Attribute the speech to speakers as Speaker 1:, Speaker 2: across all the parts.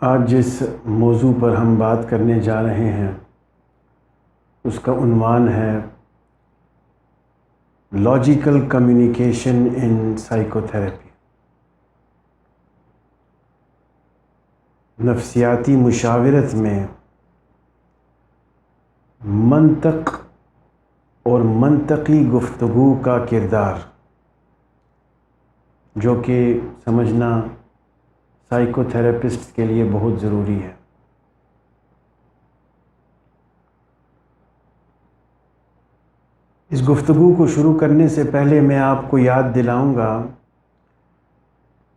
Speaker 1: آج جس موضوع پر ہم بات کرنے جا رہے ہیں اس کا عنوان ہے logical communication in psycho therapy. نفسیاتی مشاورت میں منطق اور منطقی گفتگو کا کردار، جو کہ سمجھنا سائیکو تھراپسٹ کے لیے بہت ضروری ہے۔ اس گفتگو کو شروع کرنے سے پہلے میں آپ کو یاد دلاؤں گا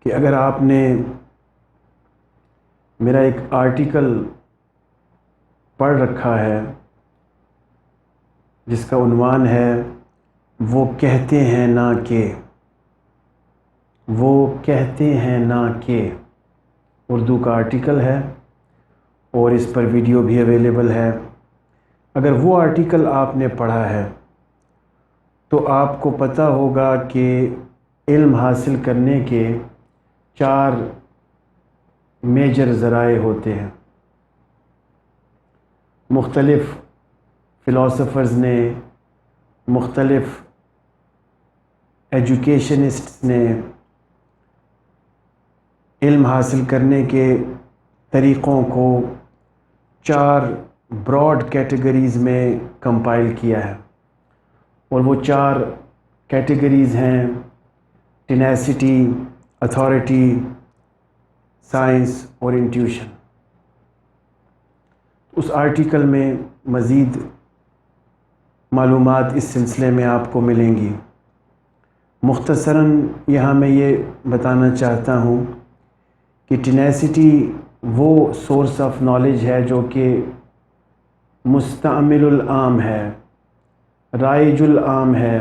Speaker 1: کہ اگر آپ نے میرا ایک آرٹیکل پڑھ رکھا ہے جس کا عنوان ہے وہ کہتے ہیں نہ کہ، وہ کہتے ہیں نہ کہ، اردو کا آرٹیکل ہے اور اس پر ویڈیو بھی اویلیبل ہے۔ اگر وہ آرٹیکل آپ نے پڑھا ہے تو آپ کو پتہ ہوگا کہ علم حاصل کرنے کے 4 میجر ذرائع ہوتے ہیں۔ مختلف فلاسفرز نے، مختلف ایجوکیشنسٹس نے علم حاصل کرنے کے طریقوں کو 4 براڈ کیٹیگریز میں کمپائل کیا ہے، اور وہ 4 کیٹیگریز ہیں: ٹینیسٹی، اتھارٹی، سائنس اور انٹیوشن۔ اس آرٹیکل میں مزید معلومات اس سلسلے میں آپ کو ملیں گی۔ مختصراً یہاں میں یہ بتانا چاہتا ہوں کہ ٹینیسٹی وہ سورس آف نالج ہے جو کہ مستعمل العام ہے، رائج العام ہے۔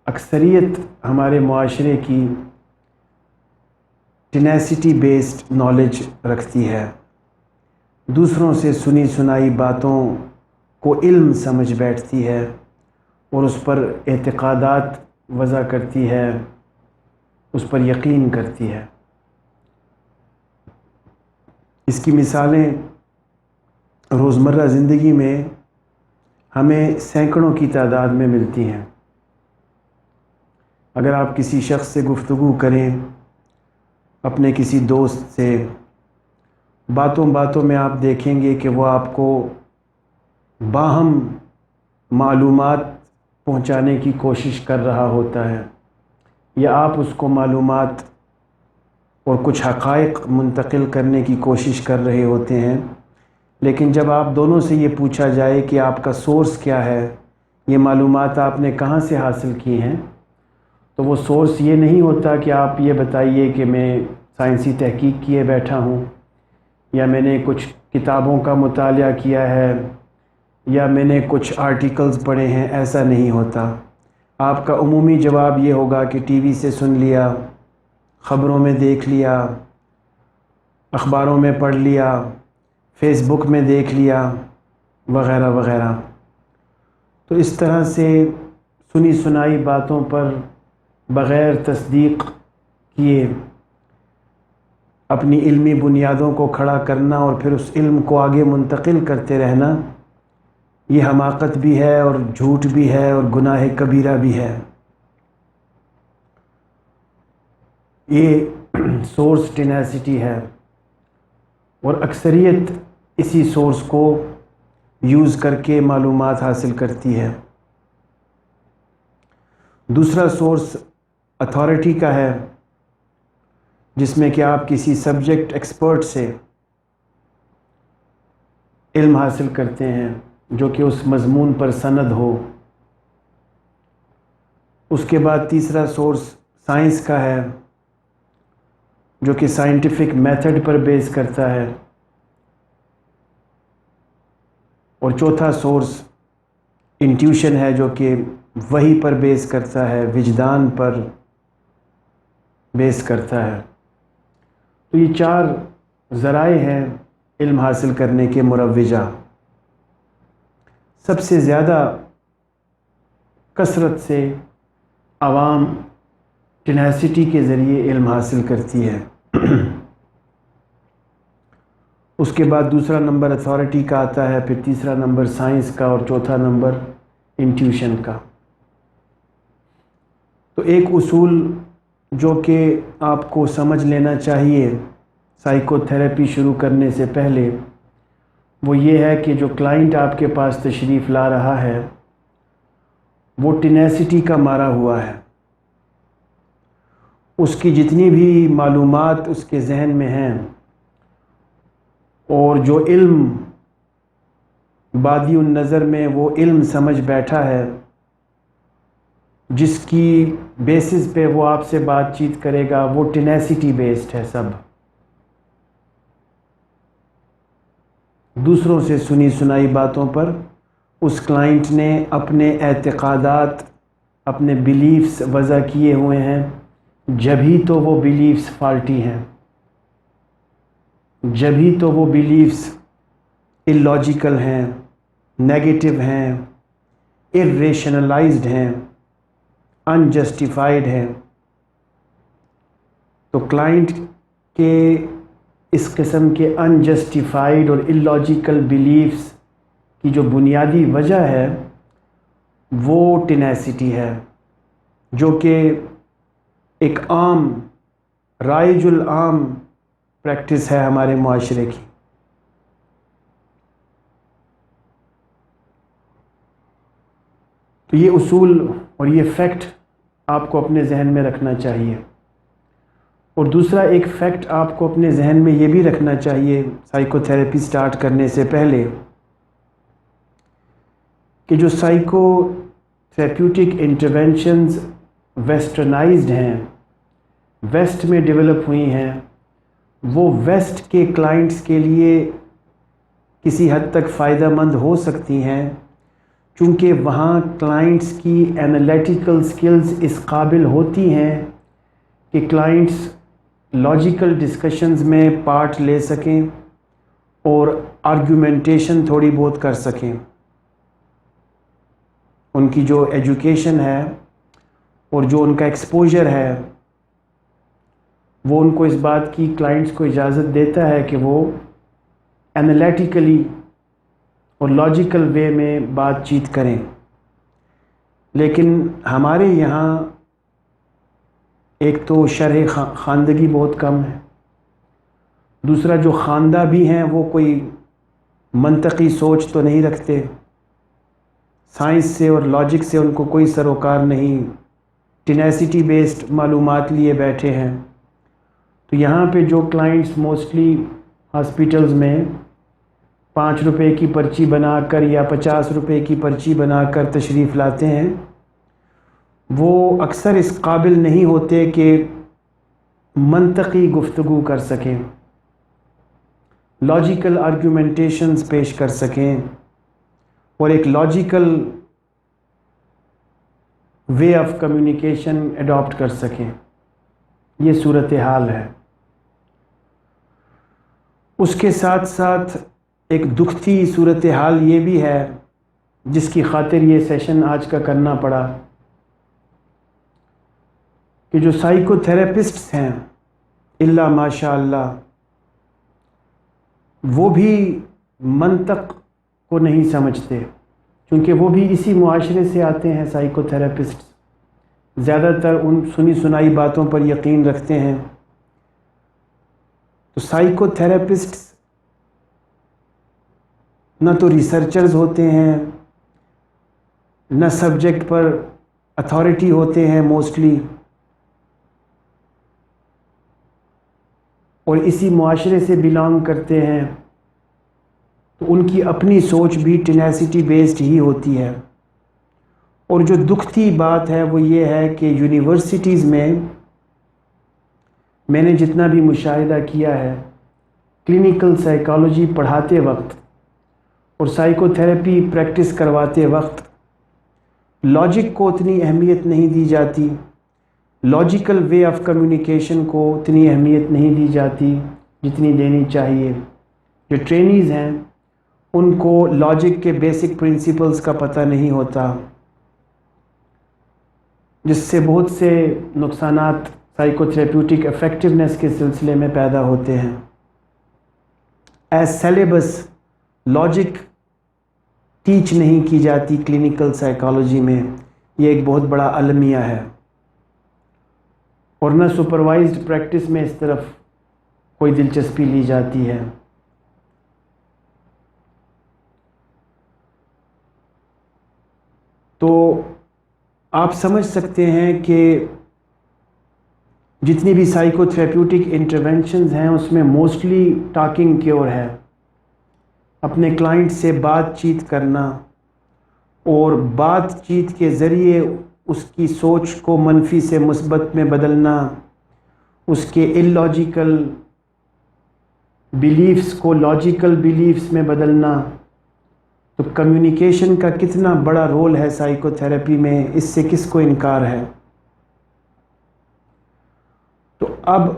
Speaker 1: اکثریت ہمارے معاشرے کی ٹینیسٹی بیسڈ نالج رکھتی ہے، دوسروں سے سنی سنائی باتوں کو علم سمجھ بیٹھتی ہے اور اس پر اعتقادات وضع کرتی ہے، اس پر یقین کرتی ہے۔ اس کی مثالیں روزمرہ زندگی میں ہمیں سینکڑوں کی تعداد میں ملتی ہیں۔ اگر آپ کسی شخص سے گفتگو کریں، اپنے کسی دوست سے، باتوں باتوں میں آپ دیکھیں گے کہ وہ آپ کو باہم معلومات پہنچانے کی کوشش کر رہا ہوتا ہے، یا آپ اس کو معلومات اور کچھ حقائق منتقل کرنے کی کوشش کر رہے ہوتے ہیں۔ لیکن جب آپ دونوں سے یہ پوچھا جائے کہ آپ کا سورس کیا ہے، یہ معلومات آپ نے کہاں سے حاصل کی ہیں، تو وہ سورس یہ نہیں ہوتا کہ آپ یہ بتائیے کہ میں سائنسی تحقیق کیے بیٹھا ہوں، یا میں نے کچھ کتابوں کا مطالعہ کیا ہے، یا میں نے کچھ آرٹیکلز پڑھے ہیں۔ ایسا نہیں ہوتا۔ آپ کا عمومی جواب یہ ہوگا کہ ٹی وی سے سن لیا، خبروں میں دیکھ لیا، اخباروں میں پڑھ لیا، فیس بک میں دیکھ لیا، وغیرہ وغیرہ۔ تو اس طرح سے سنی سنائی باتوں پر بغیر تصدیق کیے اپنی علمی بنیادوں کو کھڑا کرنا اور پھر اس علم کو آگے منتقل کرتے رہنا، یہ حماقت بھی ہے اور جھوٹ بھی ہے اور گناہ کبیرہ بھی ہے۔ یہ سورس ٹینیسٹی ہے، اور اکثریت اسی سورس کو یوز کر کے معلومات حاصل کرتی ہے۔ دوسرا سورس اتھارٹی کا ہے، جس میں کہ آپ کسی سبجیکٹ ایکسپرٹ سے علم حاصل کرتے ہیں جو کہ اس مضمون پر سند ہو۔ اس کے بعد تیسرا سورس سائنس کا ہے، جو کہ سائنٹیفک میتھڈ پر بیس کرتا ہے۔ اور چوتھا سورس انٹیوشن ہے، جو کہ وحی پر بیس کرتا ہے، وجدان پر بیس کرتا ہے۔ تو یہ 4 ذرائع ہیں علم حاصل کرنے کے مروجہ۔ سب سے زیادہ کثرت سے عوام ٹینیسٹی کے ذریعے علم حاصل کرتی ہے۔ اس کے بعد دوسرا نمبر اتھارٹی کا آتا ہے، پھر تیسرا نمبر سائنس کا، اور چوتھا نمبر انٹیوشن کا۔ تو ایک اصول جو کہ آپ کو سمجھ لینا چاہیے سائیکو تھراپی شروع کرنے سے پہلے، وہ یہ ہے کہ جو کلائنٹ آپ کے پاس تشریف لا رہا ہے وہ ٹینیسٹی کا مارا ہوا ہے۔ اس کی جتنی بھی معلومات اس کے ذہن میں ہیں اور جو علم بادی النظر میں وہ علم سمجھ بیٹھا ہے، جس کی بیسس پہ وہ آپ سے بات چیت کرے گا، وہ ٹینیسٹی بیسڈ ہے۔ سب دوسروں سے سنی سنائی باتوں پر اس کلائنٹ نے اپنے اعتقادات، اپنے بیلیفز وضع کیے ہوئے ہیں، جبھی تو وہ بیلیفز فالٹی ہیں، جبھی تو وہ بیلیفز اللاجیکل ہیں، نیگیٹو ہیں، irrationalized ہیں، انجسٹیفائڈ ہیں۔ تو کلائنٹ کے اس قسم کے انجسٹیفائڈ اور اللاجیکل بیلیفز کی جو بنیادی وجہ ہے وہ ٹینیسٹی ہے، جو کہ ایک عام رائج العام پریکٹس ہے ہمارے معاشرے کی۔ تو یہ اصول اور یہ فیکٹ آپ کو اپنے ذہن میں رکھنا چاہیے۔ اور دوسرا ایک فیکٹ آپ کو اپنے ذہن میں یہ بھی رکھنا چاہیے سائیکو تھراپی سٹارٹ کرنے سے پہلے، کہ جو سائیکو تھراپیوٹک انٹرونشنز ویسٹرنائزڈ ہیں، ویسٹ میں ڈیولپ ہوئی ہیں، وہ ویسٹ کے کلائنٹس کے لیے کسی حد تک فائدہ مند ہو سکتی ہیں، چونکہ وہاں کلائنٹس کی انالیٹیکل سکلز اس قابل ہوتی ہیں کہ کلائنٹس لاجیکل ڈسکشنز میں پارٹ لے سکیں اور آرگیومنٹیشن تھوڑی بہت کر سکیں۔ ان کی جو ایجوکیشن ہے اور جو ان کا ایکسپوجر ہے وہ ان کو اس بات کی کلائنٹس کو اجازت دیتا ہے کہ وہ انالیٹیکلی اور لاجیکل وے میں بات چیت کریں۔ لیکن ہمارے یہاں ایک تو شرح خواندگی بہت کم ہے، دوسرا جو خواندہ بھی ہیں وہ کوئی منطقی سوچ تو نہیں رکھتے، سائنس سے اور لاجک سے ان کو کوئی سروکار نہیں، ٹینیسٹی بیسڈ معلومات لیے بیٹھے ہیں۔ تو یہاں پہ جو کلائنٹس موسٹلی ہاسپیٹلز میں 5 روپے کی پرچی بنا کر یا 50 روپے کی پرچی بنا کر تشریف لاتے ہیں، وہ اکثر اس قابل نہیں ہوتے کہ منطقی گفتگو کر سکیں، لاجیکل آرگیومنٹیشنز پیش کر سکیں اور ایک logical way of communication adapt کر سکیں۔ یہ صورتحال ہے۔ اس کے ساتھ ساتھ ایک دکھتی صورتحال یہ بھی ہے جس کی خاطر یہ سیشن آج کا کرنا پڑا، کہ جو سائیکو تھراپسٹس ہیں الا ماشاء اللہ، وہ بھی منطق کو نہیں سمجھتے، کیونکہ وہ بھی اسی معاشرے سے آتے ہیں۔ سائیکو تھراپسٹ زیادہ تر ان سنی سنائی باتوں پر یقین رکھتے ہیں۔ تو سائیکو تھراپسٹس نہ تو ریسرچرز ہوتے ہیں، نہ سبجیکٹ پر اتھارٹی ہوتے ہیں موسٹلی، اور اسی معاشرے سے بلانگ کرتے ہیں، تو ان کی اپنی سوچ بھی ٹینیسٹی بیسڈ ہی ہوتی ہے۔ اور جو دکھتی بات ہے وہ یہ ہے کہ یونیورسٹیز میں نے جتنا بھی مشاہدہ کیا ہے، کلینیکل سائیکالوجی پڑھاتے وقت اور سائیکو تھراپی پریکٹس کرواتے وقت لاجک کو اتنی اہمیت نہیں دی جاتی، لاجیکل وے آف کمیونیکیشن کو اتنی اہمیت نہیں دی جاتی جتنی دینی چاہیے۔ جو ٹرینیز ہیں ان کو لاجک کے بیسک پرنسپلز کا پتہ نہیں ہوتا، جس سے بہت سے نقصانات سائیکو تھراپیوٹک افیکٹونیس کے سلسلے میں پیدا ہوتے ہیں۔ ایز سیلیبس لاجک ٹیچ نہیں کی جاتی کلینکل سائیکالوجی میں، یہ ایک بہت بڑا المیہ ہے، اور نہ سپروائزڈ پریکٹس میں اس طرف کوئی دلچسپی لی جاتی ہے۔ تو آپ سمجھ سکتے ہیں کہ جتنی بھی سائیکو تھراپیوٹک انٹرونشنز ہیں اس میں موسٹلی ٹاکنگ کیور ہے، اپنے کلائنٹ سے بات چیت کرنا اور بات چیت کے ذریعے اس کی سوچ کو منفی سے مثبت میں بدلنا، اس کے ان لاجیکل بیلیفز کو لاجیکل بیلیفز میں بدلنا۔ تو کمیونیکیشن کا کتنا بڑا رول ہے سائیکو تھراپی میں، اس سے کس کو انکار ہے؟ تو اب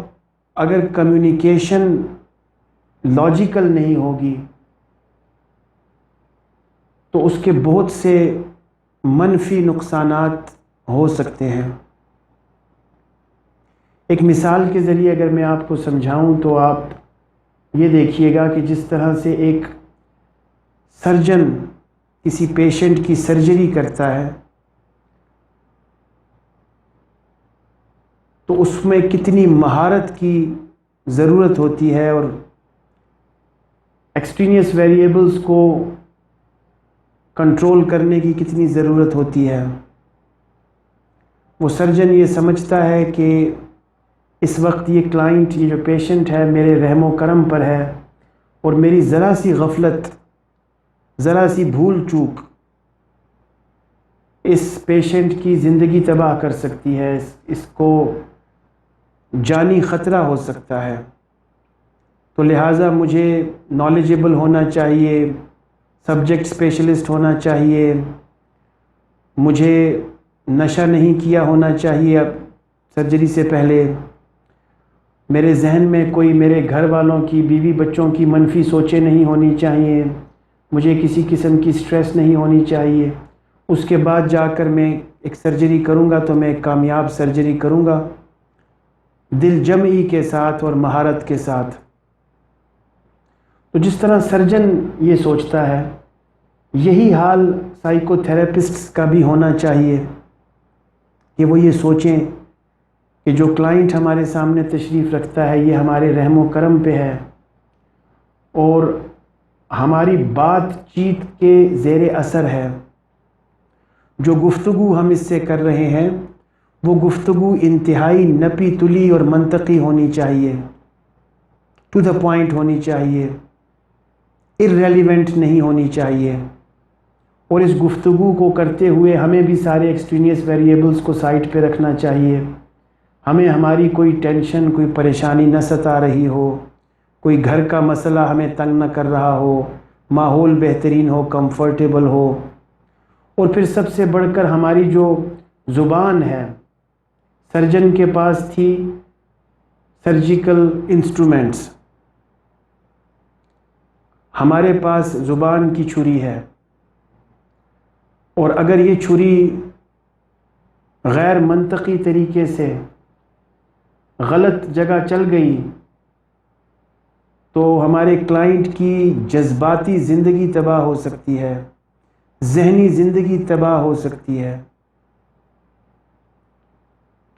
Speaker 1: اگر کمیونیکیشن لاجیکل نہیں ہوگی تو اس کے بہت سے منفی نقصانات ہو سکتے ہیں۔ ایک مثال کے ذریعے اگر میں آپ کو سمجھاؤں تو آپ یہ دیکھیے گا کہ جس طرح سے ایک سرجن کسی پیشنٹ کی سرجری کرتا ہے تو اس میں کتنی مہارت کی ضرورت ہوتی ہے اور ایکسٹرینیس ویریبلز کو کنٹرول کرنے کی کتنی ضرورت ہوتی ہے۔ وہ سرجن یہ سمجھتا ہے کہ اس وقت یہ کلائنٹ، یہ جو پیشنٹ ہے میرے رحم و کرم پر ہے، اور میری ذرا سی غفلت، ذرا سی بھول چوک اس پیشنٹ کی زندگی تباہ کر سکتی ہے، اس کو جانی خطرہ ہو سکتا ہے۔ تو لہٰذا مجھے نالجبل ہونا چاہیے، سبجیکٹ اسپیشلسٹ ہونا چاہیے، مجھے نشہ نہیں کیا ہونا چاہیے اب سرجری سے پہلے، میرے ذہن میں کوئی میرے گھر والوں کی، بیوی بچوں کی منفی سوچیں نہیں ہونی چاہیے، مجھے کسی قسم کی سٹریس نہیں ہونی چاہیے، اس کے بعد جا کر میں ایک سرجری کروں گا تو میں ایک کامیاب سرجری کروں گا، دل جمعی کے ساتھ اور مہارت کے ساتھ۔ تو جس طرح سرجن یہ سوچتا ہے، یہی حال سائیکو تھراپسٹس کا بھی ہونا چاہیے کہ وہ یہ سوچیں کہ جو کلائنٹ ہمارے سامنے تشریف رکھتا ہے یہ ہمارے رحم و کرم پہ ہے، اور ہماری بات چیت کے زیر اثر ہے۔ جو گفتگو ہم اس سے کر رہے ہیں وہ گفتگو انتہائی نپی تلی اور منطقی ہونی چاہیے، ٹو دا پوائنٹ ہونی چاہیے، irrelevant نہیں ہونی چاہیے، اور اس گفتگو کو کرتے ہوئے ہمیں بھی سارے ایکسٹرینیس ویریبلز کو سائٹ پہ رکھنا چاہیے، ہمیں ہماری کوئی ٹینشن، کوئی پریشانی نہ ستا رہی ہو، کوئی گھر کا مسئلہ ہمیں تنگ نہ کر رہا ہو، ماحول بہترین ہو، کمفرٹیبل ہو، اور پھر سب سے بڑھ کر ہماری جو زبان ہے، سرجن کے پاس تھی سرجیکل انسٹرومنٹس، ہمارے پاس زبان کی چھری ہے، اور اگر یہ چھری غیر منطقی طریقے سے غلط جگہ چل گئی تو ہمارے کلائنٹ کی جذباتی زندگی تباہ ہو سکتی ہے، ذہنی زندگی تباہ ہو سکتی ہے۔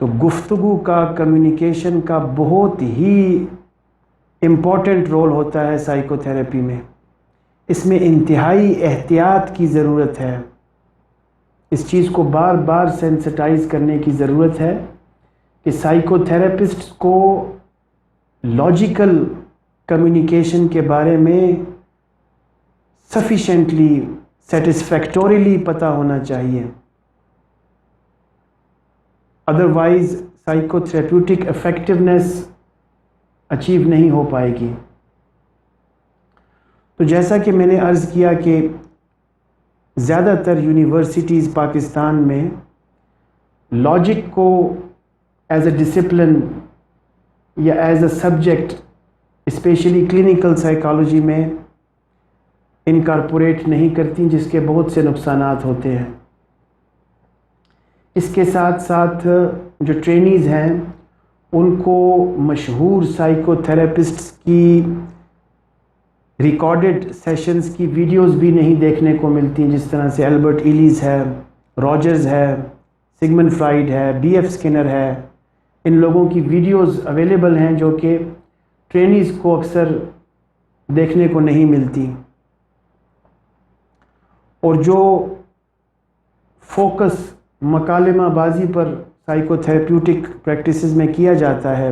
Speaker 1: تو گفتگو کا، کمیونیکیشن کا بہت ہی امپورٹنٹ رول ہوتا ہے سائیکو تھراپی میں۔ اس میں انتہائی احتیاط کی ضرورت ہے، اس چیز کو بار بار سینسٹائز کرنے کی ضرورت ہے کہ سائیکو تھراپسٹ کو لاجیکل کمیونیکیشن کے بارے میں سفیشینٹلی، سیٹسفیکٹوریلی پتہ ہونا چاہیے، otherwise psycho therapeutic effectiveness achieve نہیں ہو پائے گی۔ تو جیسا کہ میں نے عرض کیا کہ زیادہ تر یونیورسٹیز پاکستان میں لاجک کو ایز اے ڈسپلن یا as a subject specially clinical psychology میں انکارپوریٹ نہیں کرتی، جس کے بہت سے نقصانات ہوتے ہیں۔ اس کے ساتھ ساتھ جو ٹرینیز ہیں ان کو مشہور سائیکو تھراپسٹس کی ریکارڈڈ سیشنز کی ویڈیوز بھی نہیں دیکھنے کو ملتی، جس طرح سے البرٹ ایلیز ہے، راجرز ہے، سگمنڈ فرائڈ ہے، بی ایف اسکنر ہے. ان لوگوں کی ویڈیوز اویلیبل ہیں جو کہ ٹرینیز کو اکثر دیکھنے کو نہیں ملتی. اور جو فوکس مکالمہ بازی پر سائیکو تھراپیوٹک پریکٹسز میں کیا جاتا ہے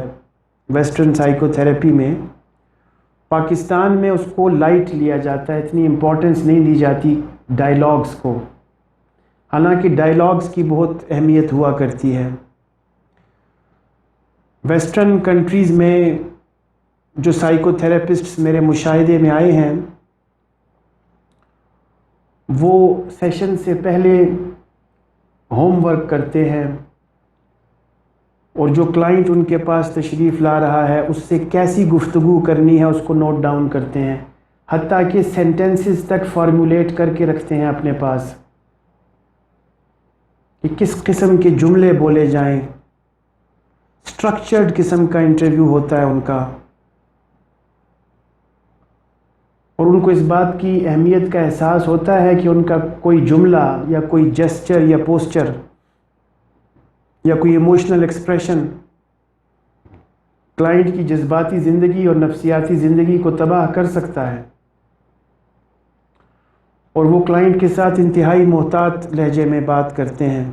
Speaker 1: ویسٹرن سائیکو تھراپی میں، پاکستان میں اس کو لائٹ لیا جاتا ہے، اتنی امپورٹنس نہیں دی جاتی ڈائیلاگز کو، حالانکہ ڈائیلاگز کی بہت اہمیت ہوا کرتی ہے. ویسٹرن کنٹریز میں جو سائیکو تھراپسٹس میرے مشاہدے میں آئے ہیں، وہ سیشن سے پہلے ہوم ورک کرتے ہیں، اور جو کلائنٹ ان کے پاس تشریف لا رہا ہے اس سے کیسی گفتگو کرنی ہے اس کو نوٹ ڈاؤن کرتے ہیں، حتیٰ کہ سینٹنسز تک فارمولیٹ کر کے رکھتے ہیں اپنے پاس کہ کس قسم کے جملے بولے جائیں. اسٹرکچرڈ قسم کا انٹرویو ہوتا ہے ان کا، اور ان کو اس بات کی اہمیت کا احساس ہوتا ہے کہ ان کا کوئی جملہ یا کوئی جیسچر یا پوسچر یا کوئی ایموشنل ایکسپریشن کلائنٹ کی جذباتی زندگی اور نفسیاتی زندگی کو تباہ کر سکتا ہے. اور وہ کلائنٹ کے ساتھ انتہائی محتاط لہجے میں بات کرتے ہیں،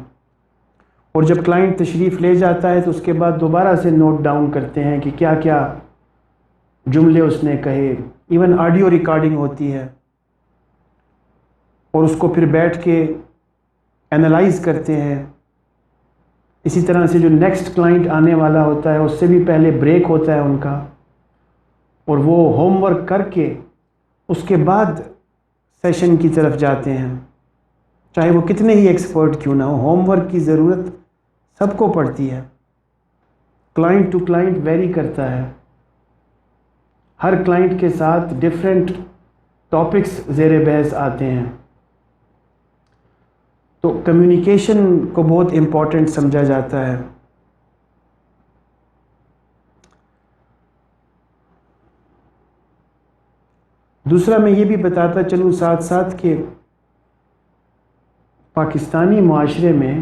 Speaker 1: اور جب کلائنٹ تشریف لے جاتا ہے تو اس کے بعد دوبارہ سے نوٹ ڈاؤن کرتے ہیں کہ کیا کیا جملے اس نے کہے. ایون آڈیو ریکارڈنگ ہوتی ہے، اور اس کو پھر بیٹھ کے اینالائز کرتے ہیں. اسی طرح سے جو نیکسٹ کلائنٹ آنے والا ہوتا ہے اس سے بھی پہلے بریک ہوتا ہے ان کا، اور وہ ہوم ورک کر کے اس کے بعد سیشن کی طرف جاتے ہیں، چاہے وہ کتنے ہی ایکسپرٹ کیوں نہ ہو. ہوم ورک کی ضرورت سب کو پڑتی ہے، کلائنٹ ٹو کلائنٹ ویری کرتا ہے، ہر کلائنٹ کے ساتھ ڈفرینٹ ٹاپکس زیر بحث آتے ہیں. تو کمیونیکیشن کو بہت امپورٹنٹ سمجھا جاتا ہے. دوسرا میں یہ بھی بتاتا چلوں ساتھ ساتھ کہ پاکستانی معاشرے میں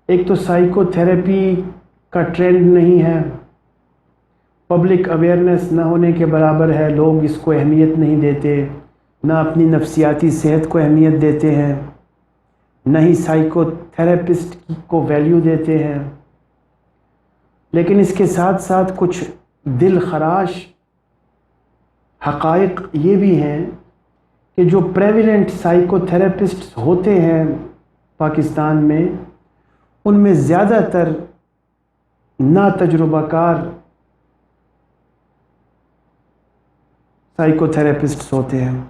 Speaker 1: ایک تو سائیکو تھراپی کا ٹرینڈ نہیں ہے، پبلک اویئرنیس نہ ہونے کے برابر ہے، لوگ اس کو اہمیت نہیں دیتے، نہ اپنی نفسیاتی صحت کو اہمیت دیتے ہیں، نہ ہی سائیکو تھراپسٹ کو ویلیو دیتے ہیں. لیکن اس کے ساتھ ساتھ کچھ دل خراش حقائق یہ بھی ہیں کہ جو پریویلنٹ سائیکو تھراپسٹ ہوتے ہیں پاکستان میں، ان میں زیادہ تر نا تجربہ کار سائیکو تھراپسٹس ہوتے ہیں.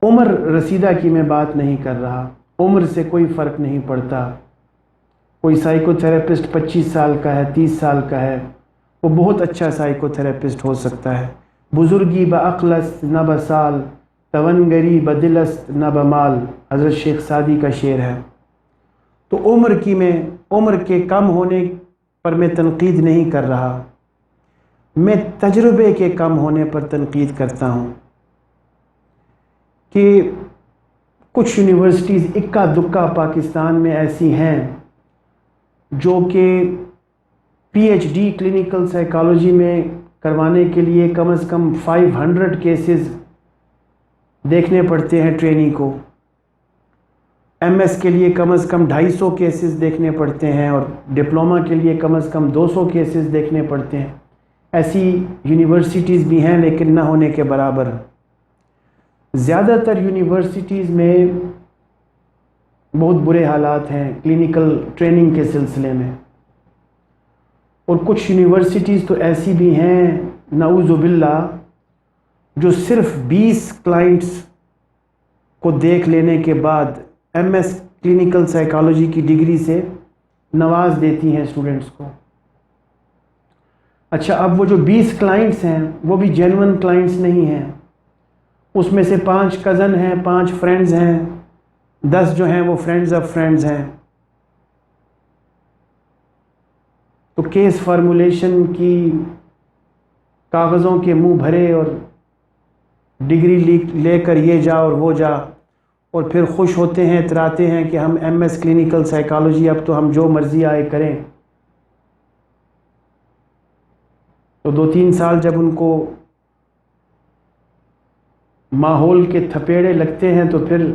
Speaker 1: عمر رسیدہ کی میں بات نہیں کر رہا، عمر سے کوئی فرق نہیں پڑتا. کوئی سائیکو تھراپسٹ 25 سال کا ہے، 30 سال کا ہے، وہ بہت اچھا سائیکو تھراپسٹ ہو سکتا ہے. بزرگی بعقل است نہ بسال، توانگری بدل است نہ بمال، حضرت شیخ سعدی کا شعر ہے. تو عمر کے کم ہونے پر میں تنقید نہیں کر رہا، میں تجربے کے کم ہونے پر تنقید کرتا ہوں کہ کچھ یونیورسٹیز اکا دکا پاکستان میں ایسی ہیں جو کہ P H D clinical psychology میں کروانے کے لیے کم از کم 500 کیسز دیکھنے پڑتے ہیں ٹرینی کو، ایم ایس کے لیے کم از کم 250 کیسز دیکھنے پڑتے ہیں، اور ڈپلومہ کے لیے کم از کم 200 کیسز دیکھنے پڑتے ہیں. ایسی یونیورسٹیز بھی ہیں لیکن نہ ہونے کے برابر. زیادہ تر یونیورسٹیز میں بہت برے حالات ہیں کلینکل ٹریننگ کے سلسلے میں، اور کچھ یونیورسٹیز تو ایسی بھی ہیں نعوذ باللہ جو صرف 20 کلائنٹس کو دیکھ لینے کے بعد ایم ایس کلینکل سائیکالوجی کی ڈگری سے نواز دیتی ہیں اسٹوڈنٹس کو. اچھا، اب وہ جو 20 کلائنٹس ہیں وہ بھی جینون کلائنٹس نہیں ہیں، اس میں سے 5 کزن ہیں، 5 فرینڈز ہیں، 10 جو ہیں وہ فرینڈز آف فرینڈز ہیں. تو کیس فارمولیشن کی کاغذوں کے منہ بھرے اور ڈگری لے کر یہ جا اور وہ جا، اور پھر خوش ہوتے ہیں، اتراتے ہیں کہ ہم ایم ایس کلینیکل سائیکالوجی، اب تو ہم جو مرضی آئے کریں۔ تو 2-3 سال جب ان کو ماحول کے تھپیڑے لگتے ہیں تو پھر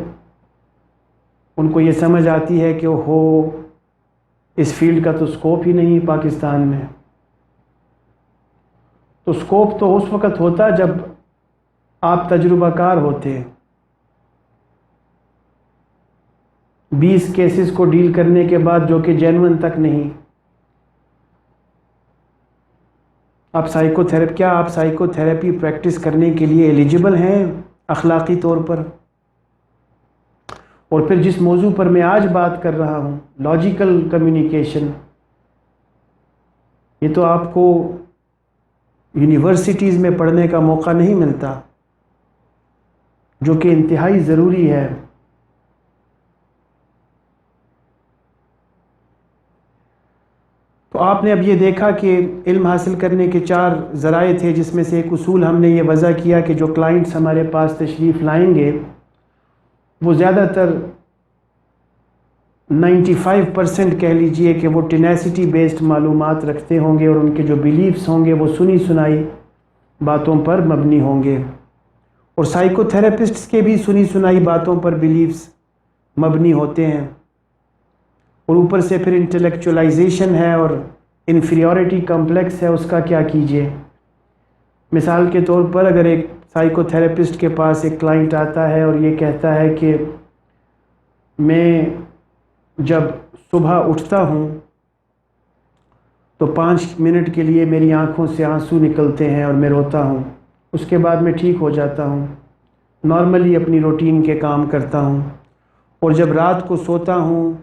Speaker 1: ان کو یہ سمجھ آتی ہے کہ ہو اس فیلڈ کا تو سکوپ ہی نہیں پاکستان میں۔ تو سکوپ تو اس وقت ہوتا جب آپ تجربہ کار ہوتے، 20 کیسز کو ڈیل کرنے کے بعد جو کہ جینون تک نہیں، آپ سائیکو تھراپی پریکٹس کرنے کے لیے ایلیجبل ہیں اخلاقی طور پر؟ اور پھر جس موضوع پر میں آج بات کر رہا ہوں، لاجیکل کمیونیکیشن، یہ تو آپ کو یونیورسٹیز میں پڑھنے کا موقع نہیں ملتا، جو کہ انتہائی ضروری ہے۔ تو آپ نے اب یہ دیکھا کہ علم حاصل کرنے کے 4 ذرائع تھے، جس میں سے ایک اصول ہم نے یہ وضع کیا کہ جو کلائنٹس ہمارے پاس تشریف لائیں گے وہ زیادہ تر 95% کہہ لیجئے کہ وہ ٹینیسٹی بیسڈ معلومات رکھتے ہوں گے، اور ان کے جو بیلیفز ہوں گے وہ سنی سنائی باتوں پر مبنی ہوں گے، اور سائیکو تھراپسٹس کے بھی سنی سنائی باتوں پر بیلیفز مبنی ہوتے ہیں، اور اوپر سے پھر انٹلیکچولائزیشن ہے اور انفیریورٹی کمپلیکس ہے، اس کا کیا کیجئے۔ مثال کے طور پر اگر ایک سائیکو تھراپسٹ کے پاس ایک کلائنٹ آتا ہے اور یہ کہتا ہے کہ میں جب صبح اٹھتا ہوں تو 5 منٹ کے لیے میری آنکھوں سے آنسو نکلتے ہیں اور میں روتا ہوں، اس کے بعد میں ٹھیک ہو جاتا ہوں، نارملی اپنی روٹین کے کام کرتا ہوں، اور جب رات کو سوتا ہوں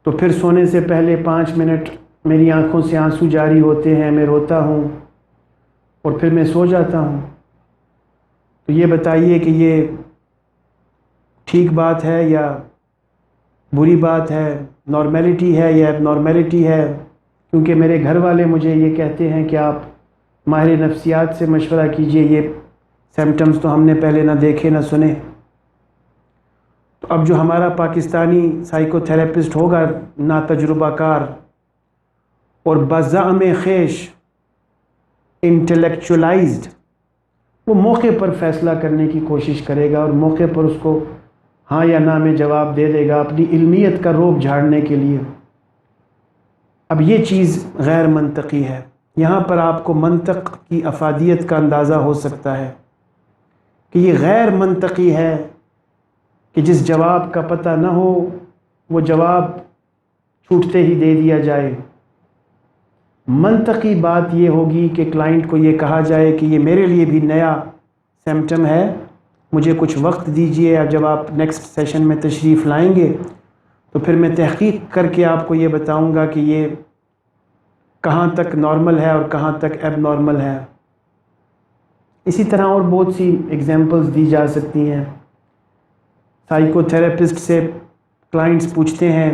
Speaker 1: تو پھر سونے سے پہلے 5 منٹ میری آنکھوں سے آنسو جاری ہوتے ہیں، میں روتا ہوں اور پھر میں سو جاتا ہوں۔ تو یہ بتائیے کہ یہ ٹھیک بات ہے یا بری بات ہے، نارمیلٹی ہے یا ایب نارمیلٹی ہے؟ کیونکہ میرے گھر والے مجھے یہ کہتے ہیں کہ آپ ماہر نفسیات سے مشورہ کیجئے، یہ سمپٹمز تو ہم نے پہلے نہ دیکھے نہ سنے۔ تو اب جو ہمارا پاکستانی سائیکو تھراپسٹ ہوگا ناتجربہ کار اور بزعم خیش انٹلیکچولائزڈ، وہ موقع پر فیصلہ کرنے کی کوشش کرے گا اور موقع پر اس کو ہاں یا نہ میں جواب دے دے گا اپنی علمیت کا روب جھاڑنے کے لیے۔ اب یہ چیز غیر منطقی ہے۔ یہاں پر آپ کو منطق کی افادیت کا اندازہ ہو سکتا ہے کہ یہ غیر منطقی ہے کہ جس جواب کا پتہ نہ ہو وہ جواب چھوٹتے ہی دے دیا جائے۔ منطقی بات یہ ہوگی کہ کلائنٹ کو یہ کہا جائے کہ یہ میرے لیے بھی نیا سمپٹم ہے، مجھے کچھ وقت دیجئے، جب آپ نیکسٹ سیشن میں تشریف لائیں گے تو پھر میں تحقیق کر کے آپ کو یہ بتاؤں گا کہ یہ کہاں تک نارمل ہے اور کہاں تک ایب نارمل ہے۔ اسی طرح اور بہت سی ایگزامپلز دی جا سکتی ہیں۔ سائیکو تھراپسٹ سے کلائنٹس پوچھتے ہیں،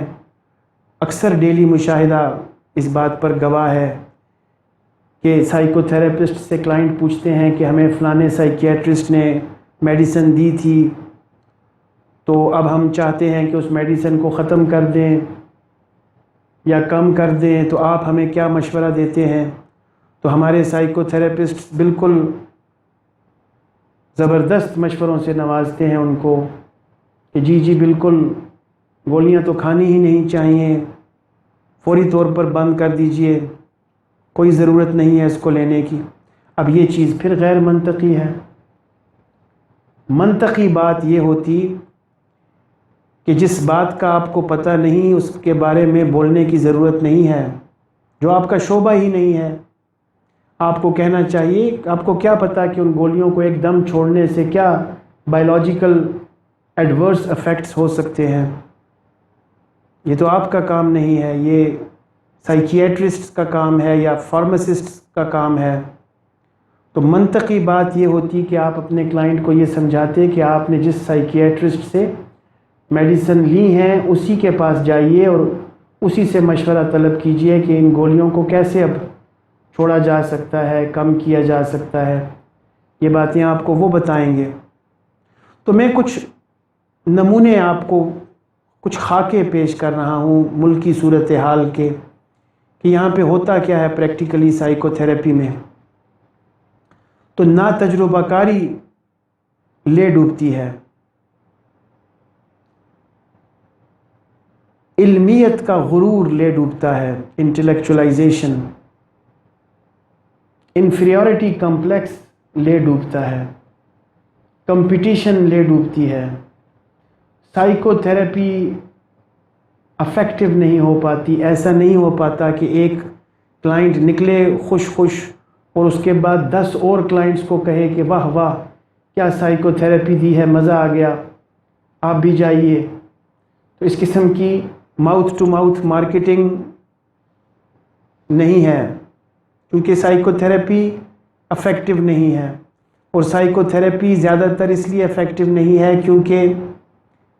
Speaker 1: اکثر ڈیلی مشاہدہ اس بات پر گواہ ہے کہ سائیکو تھراپسٹ سے کلائنٹ پوچھتے ہیں کہ ہمیں فلانے سائیکیٹرسٹ نے میڈیسن دی تھی تو اب ہم چاہتے ہیں کہ اس میڈیسن کو ختم کر دیں یا کم کر دیں، تو آپ ہمیں کیا مشورہ دیتے ہیں؟ تو ہمارے سائیکو تھراپسٹ بالکل زبردست مشوروں سے نوازتے ہیں ان کو کہ جی بالکل، گولیاں تو کھانی ہی نہیں چاہیے، فوری طور پر بند کر دیجئے، کوئی ضرورت نہیں ہے اس کو لینے کی۔ اب یہ چیز پھر غیر منطقی ہے۔ منطقی بات یہ ہوتی کہ جس بات کا آپ کو پتہ نہیں اس کے بارے میں بولنے کی ضرورت نہیں ہے، جو آپ کا شعبہ ہی نہیں ہے۔ آپ کو کہنا چاہیے آپ کو کیا پتہ کہ ان گولیوں کو ایک دم چھوڑنے سے کیا بائیولوجیکل ایڈورس ایفیکٹس ہو سکتے ہیں۔ یہ تو آپ کا کام نہیں ہے، یہ سائیکیٹرسٹ کا کام ہے یا فارماسسٹ کا کام ہے۔ تو منطقی بات یہ ہوتی کہ آپ اپنے کلائنٹ کو یہ سمجھاتے کہ آپ نے جس سائیکیٹرسٹ سے میڈیسن لی ہیں اسی کے پاس جائیے اور اسی سے مشورہ طلب کیجئے کہ ان گولیوں کو کیسے اب چھوڑا جا سکتا ہے، کم کیا جا سکتا ہے، یہ باتیں آپ کو وہ بتائیں گے۔ تو میں کچھ نمونے آپ کو، کچھ خاکے پیش کر رہا ہوں ملکی صورتحال کے، کہ یہاں پہ ہوتا کیا ہے پریکٹیکلی سائیکو تھراپی میں۔ تو نا تجربہ کاری لے ڈوبتی ہے، علمیت کا غرور لے ڈوبتا ہے، انٹلیکچولائزیشن، انفیریورٹی کمپلیکس لے ڈوبتا ہے، کمپٹیشن لے ڈوبتی ہے، سائیکو تھراپی افیکٹو نہیں ہو پاتی، ایسا نہیں ہو پاتا کہ ایک کلائنٹ نکلے خوش اور اس کے بعد 10 اور کلائنٹس کو کہے کہ واہ واہ کیا سائیکو تھراپی دی ہے، مزہ آ گیا، آپ بھی جائیے۔ تو اس قسم کی ماؤتھ ٹو ماؤتھ مارکیٹنگ نہیں ہے، کیونکہ سائیکو تھراپی افیکٹو نہیں ہے، اور سائیکو تھراپی زیادہ تر اس لیے افیکٹو نہیں ہے کیونکہ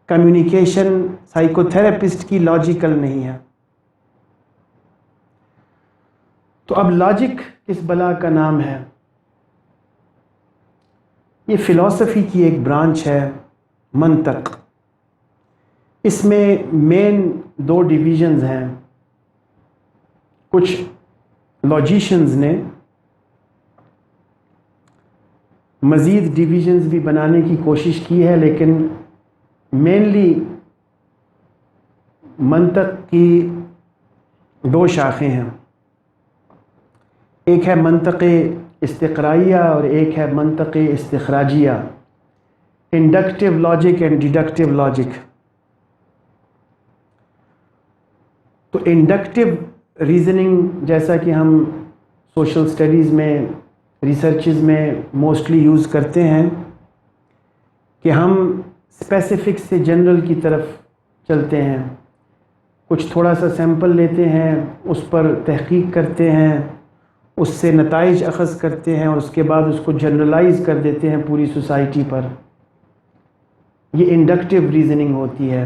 Speaker 1: کمیونیکیشن سائیکو تھراپسٹ کی لاجیکل نہیں ہے۔ تو اب لاجک کس بلا کا نام ہے؟ یہ فلسفی کی ایک برانچ ہے، منطق۔ اس میں مین 2 ڈویژنز ہیں۔ کچھ لاجیشنز نے مزید ڈویژنز بھی بنانے کی کوشش کی ہے، لیکن مینلی منطق کی 2 شاخیں ہیں، ایک ہے منطق استقرائیہ اور ایک ہے منطق استخراجیہ، inductive logic and deductive logic. تو انڈکٹیو ریزننگ جیسا کہ ہم سوشل سٹڈیز میں، ریسرچز میں موسٹلی یوز کرتے ہیں کہ ہم اسپیسیفک سے جنرل کی طرف چلتے ہیں، کچھ تھوڑا سا سیمپل لیتے ہیں، اس پر تحقیق کرتے ہیں، اس سے نتائج اخذ کرتے ہیں اور اس کے بعد اس کو جنرلائز کر دیتے ہیں پوری سوسائٹی پر۔ یہ انڈکٹیو ریزننگ ہوتی ہے۔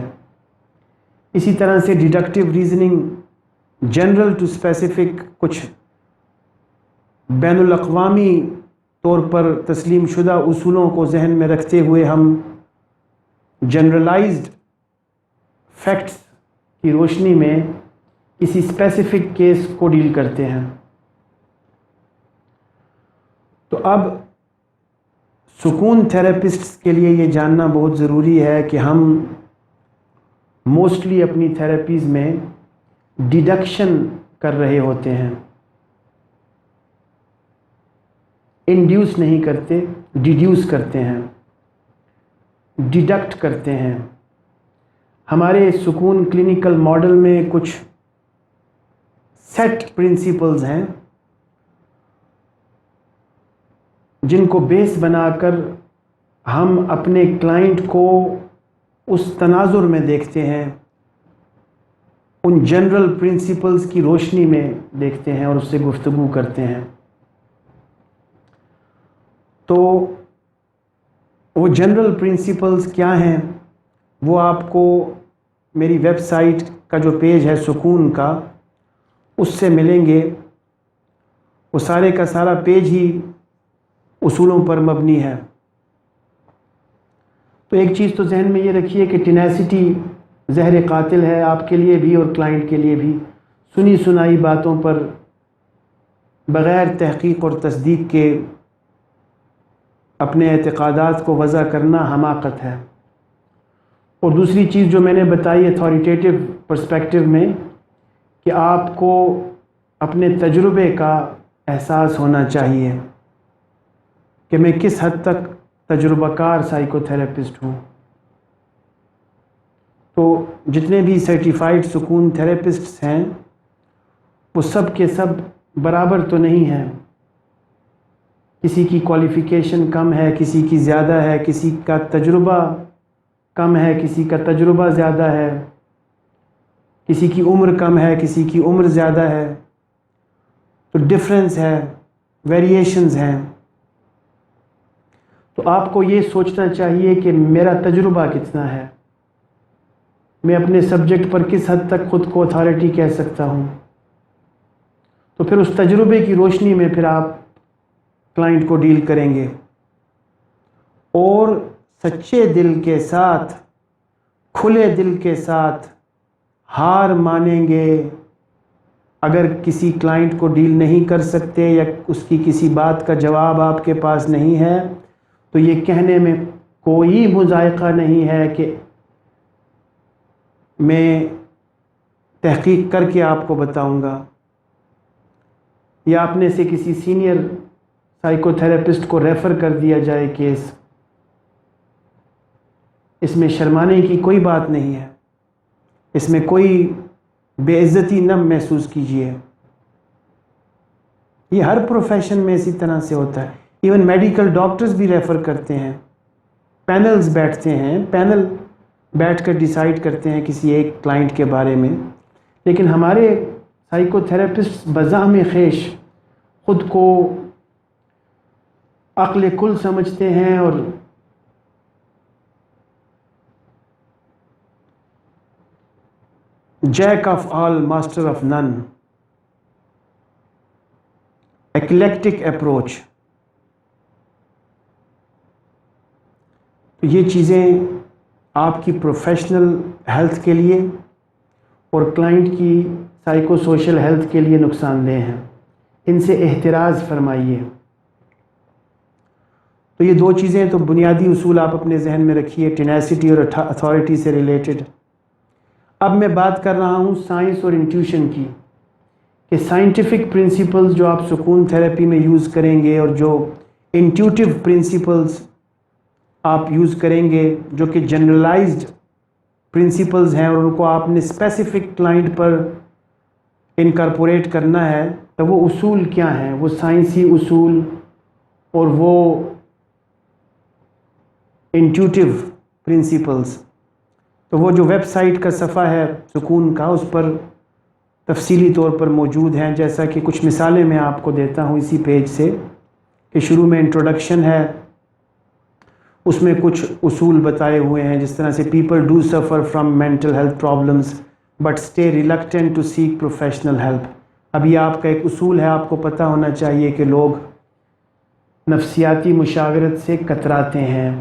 Speaker 1: اسی طرح سے deductive reasoning general to specific, کچھ بین الاقوامی طور پر تسلیم شدہ اصولوں کو ذہن میں رکھتے ہوئے ہم جنرلائزڈ فیکٹس کی روشنی میں کسی اسپیسیفک کیس کو ڈیل کرتے ہیں۔ تو اب سکون تھراپسٹس کے لیے یہ جاننا بہت ضروری ہے کہ ہم موسٹلی اپنی تھراپیز میں ڈیڈکشن کر رہے ہوتے ہیں، انڈیوس نہیں کرتے، ڈیڈیوس کرتے ہیں، ڈیڈکٹ کرتے ہیں۔ ہمارے سکون کلینیکل ماڈل میں کچھ سیٹ پرنسپلز ہیں جن کو بیس بنا کر ہم اپنے کلائنٹ کو اس تناظر میں دیکھتے ہیں، ان جنرل پرنسپلز کی روشنی میں دیکھتے ہیں اور اس سے گفتگو کرتے ہیں۔ تو وہ جنرل پرنسپلز کیا ہیں وہ آپ کو میری ویب سائٹ کا جو پیج ہے سکون کا، اس سے ملیں گے۔ وہ سارے کا سارا پیج ہی اصولوں پر مبنی ہے۔ تو ایک چیز تو ذہن میں یہ رکھیے کہ ٹینیسٹی زہر قاتل ہے، آپ کے لیے بھی اور کلائنٹ کے لیے بھی۔ سنی سنائی باتوں پر بغیر تحقیق اور تصدیق کے اپنے اعتقادات کو وضع کرنا حماقت ہے۔ اور دوسری چیز جو میں نے بتائی اتھارٹیٹیو پرسپیکٹو میں، کہ آپ کو اپنے تجربے کا احساس ہونا چاہیے کہ میں کس حد تک تجربہ کار سائیکو تھراپسٹ ہوں۔ تو جتنے بھی سرٹیفائڈ سکون تھراپسٹس ہیں وہ سب کے سب برابر تو نہیں ہیں، کسی کی کوالیفیکیشن کم ہے، کسی کی زیادہ ہے، کسی کا تجربہ کم ہے، کسی کا تجربہ زیادہ ہے، کسی کی عمر کم ہے، کسی کی عمر زیادہ ہے۔ تو ڈفرینس ہے، ویریشنز ہیں۔ تو آپ کو یہ سوچنا چاہیے کہ میرا تجربہ کتنا ہے، میں اپنے سبجیکٹ پر کس حد تک خود کو اتھارٹی کہہ سکتا ہوں۔ تو پھر اس تجربے کی روشنی میں پھر آپ کلائنٹ کو ڈیل کریں گے اور سچے دل کے ساتھ، کھلے دل کے ساتھ ہار مانیں گے۔ اگر کسی کلائنٹ کو ڈیل نہیں کر سکتے یا اس کی کسی بات کا جواب آپ کے پاس نہیں ہے تو یہ کہنے میں کوئی مذائقہ نہیں ہے کہ میں تحقیق کر کے آپ کو بتاؤں گا، یا اپنے سے کسی سینئر سائیکو تھراپسٹ کو ریفر کر دیا جائے کیس۔ اس میں شرمانے کی کوئی بات نہیں ہے، اس میں کوئی بے عزتی نہ محسوس کیجیے۔ یہ ہر پروفیشن میں اسی طرح سے ہوتا ہے، ایون میڈیکل ڈاکٹرز بھی ریفر کرتے ہیں، پینلز بیٹھتے ہیں، پینل بیٹھ کر ڈیسائیڈ کرتے ہیں کسی ایک کلائنٹ کے بارے میں، لیکن ہمارے سائیکو تھراپسٹ بزعم خیش خود کو عقل کل سمجھتے ہیں اور jack of all master of none, eclectic approach. یہ چیزیں آپ کی پروفیشنل ہیلتھ کے لیے اور کلائنٹ کی سائیکو سوشل ہیلتھ کے لیے نقصان دہ ہیں، ان سے احتراز فرمائیے۔ تو یہ دو چیزیں تو بنیادی اصول آپ اپنے ذہن میں رکھیے، ٹینیسٹی اور اتھارٹی سے ریلیٹڈ۔ اب میں بات کر رہا ہوں سائنس اور انٹیوشن کی، کہ سائنٹیفک پرنسپلز جو آپ سکون تھراپی میں یوز کریں گے اور جو انٹیوٹیو پرنسپلز آپ یوز کریں گے جو کہ جنرلائزڈ پرنسپلز ہیں اور ان کو آپ نے اسپیسیفک کلائنٹ پر انکارپوریٹ کرنا ہے، تو وہ اصول کیا ہیں، وہ سائنسی اصول اور وہ انٹیوٹیو پرنسپلز۔ تو وہ جو ویب سائٹ کا صفحہ ہے سکون کا، اس پر تفصیلی طور پر موجود ہیں، جیسا کہ کچھ مثالیں میں آپ کو دیتا ہوں اسی پیج سے، کہ شروع میں انٹروڈکشن ہے، اس میں کچھ اصول بتائے ہوئے ہیں، جس طرح سے people do suffer from mental health problems but stay reluctant to seek professional help. اب یہ آپ کا ایک اصول ہے، آپ کو پتہ ہونا چاہیے کہ لوگ نفسیاتی مشاورت سے کتراتے ہیں۔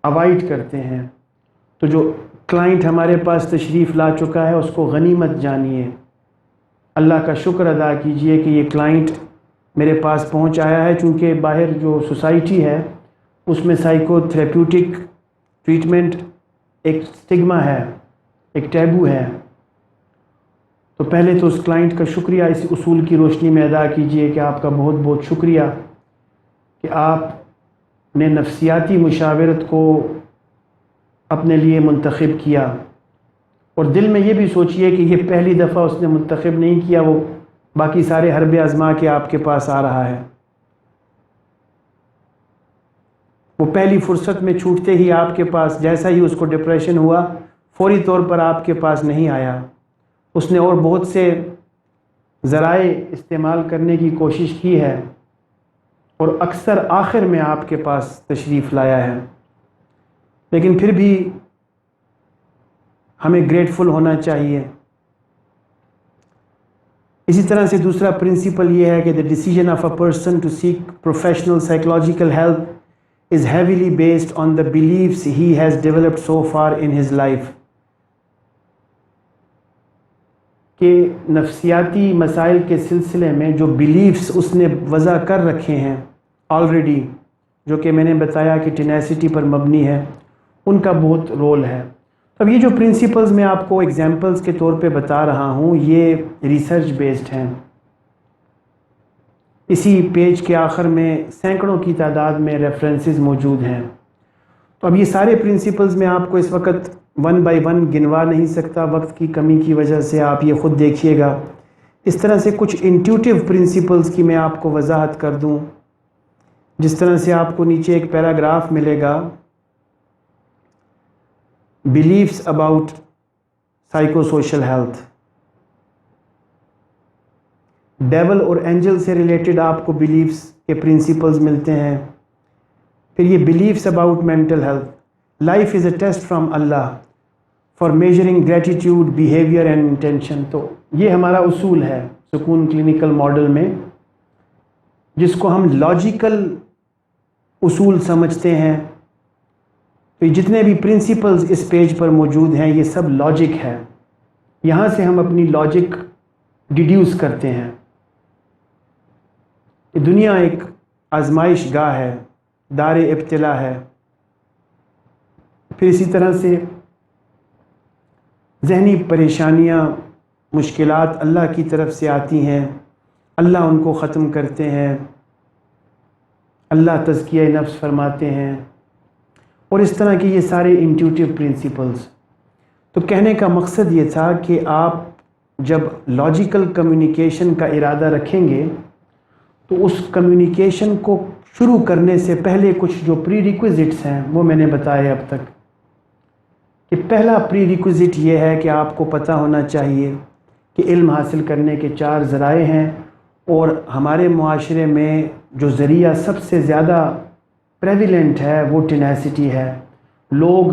Speaker 1: اوائڈ کرتے ہیں۔ تو جو کلائنٹ ہمارے پاس تشریف لا چکا ہے اس کو غنیمت جانیے، اللہ کا شکر ادا کیجئے کہ یہ کلائنٹ میرے پاس پہنچ آیا ہے، چونکہ باہر جو سوسائٹی ہے اس میں سائیکو تھراپیوٹک ٹریٹمنٹ ایک سٹگما ہے، ایک ٹیبو ہے۔ تو پہلے تو اس کلائنٹ کا شکریہ اس اصول کی روشنی میں ادا کیجئے کہ آپ کا بہت بہت شکریہ کہ آپ نے نفسیاتی مشاورت کو اپنے لیے منتخب کیا، اور دل میں یہ بھی سوچئے کہ یہ پہلی دفعہ اس نے منتخب نہیں کیا، وہ باقی سارے حربے آزما کے آپ کے پاس آ رہا ہے۔ وہ پہلی فرصت میں چھوٹتے ہی آپ کے پاس، جیسا ہی اس کو ڈپریشن ہوا، فوری طور پر آپ کے پاس نہیں آیا، اس نے اور بہت سے ذرائع استعمال کرنے کی کوشش کی ہے اور اکثر آخر میں آپ کے پاس تشریف لایا ہے۔ لیکن پھر بھی ہمیں گریٹفل ہونا چاہیے۔ اسی طرح سے دوسرا پرنسپل یہ ہے کہ the decision of a person to seek professional psychological help is heavily based on the beliefs he has developed so far in his life۔ کہ نفسیاتی مسائل کے سلسلے میں جو بلیفس اس نے وضع کر رکھے ہیں آلریڈی، جو کہ میں نے بتایا کہ ٹینیسٹی پر مبنی ہے، ان کا بہت رول ہے۔ اب یہ جو پرنسپلز میں آپ کو ایگزامپلز کے طور پہ بتا رہا ہوں، یہ ریسرچ بیسڈ ہیں۔ اسی پیج کے آخر میں سینکڑوں کی تعداد میں ریفرنسز موجود ہیں۔ تو اب یہ سارے پرنسپلز میں آپ کو اس وقت ون بائی ون گنوا نہیں سکتا، وقت کی کمی کی وجہ سے، آپ یہ خود دیکھیے گا۔ اس طرح سے کچھ انٹیوٹیو پرنسپلز کی میں آپ کو وضاحت کر دوں، جس طرح سے آپ کو نیچے ایک پیراگراف ملے گا، beliefs about psycho social health. Devil اور اینجل سے ریلیٹڈ آپ کو بلیفس کے پرنسپلز ملتے ہیں۔ پھر یہ beliefs about mental health, life is a test from Allah, for measuring gratitude behaviour and intention. تو یہ ہمارا اصول ہے سکون کلینکل ماڈل میں، جس کو ہم لاجیکل اصول سمجھتے ہیں. تو یہ جتنے بھی پرنسپلز اس پیج پر موجود ہیں یہ سب لاجک ہے. یہاں سے ہم اپنی لاجک ڈیڈیوس کرتے ہیں. یہ دنیا ایک آزمائش گاہ ہے، دار ابتلا ہے. پھر اسی طرح سے ذہنی پریشانیاں، مشکلات اللہ کی طرف سے آتی ہیں، اللہ ان کو ختم کرتے ہیں، اللہ تزکیہ نفس فرماتے ہیں، اور اس طرح کے یہ سارے انٹیوٹیو پرنسپلز. تو کہنے کا مقصد یہ تھا کہ آپ جب لاجیکل کمیونیکیشن کا ارادہ رکھیں گے تو اس کمیونیکیشن کو شروع کرنے سے پہلے کچھ جو پری ریکویزٹس ہیں وہ میں نے بتائے اب تک. کہ پہلا پری ریکویزٹ یہ ہے کہ آپ کو پتہ ہونا چاہیے کہ علم حاصل کرنے کے 4 ذرائع ہیں، اور ہمارے معاشرے میں جو ذریعہ سب سے زیادہ پریویلنٹ ہے وہ ٹینیسٹی ہے. لوگ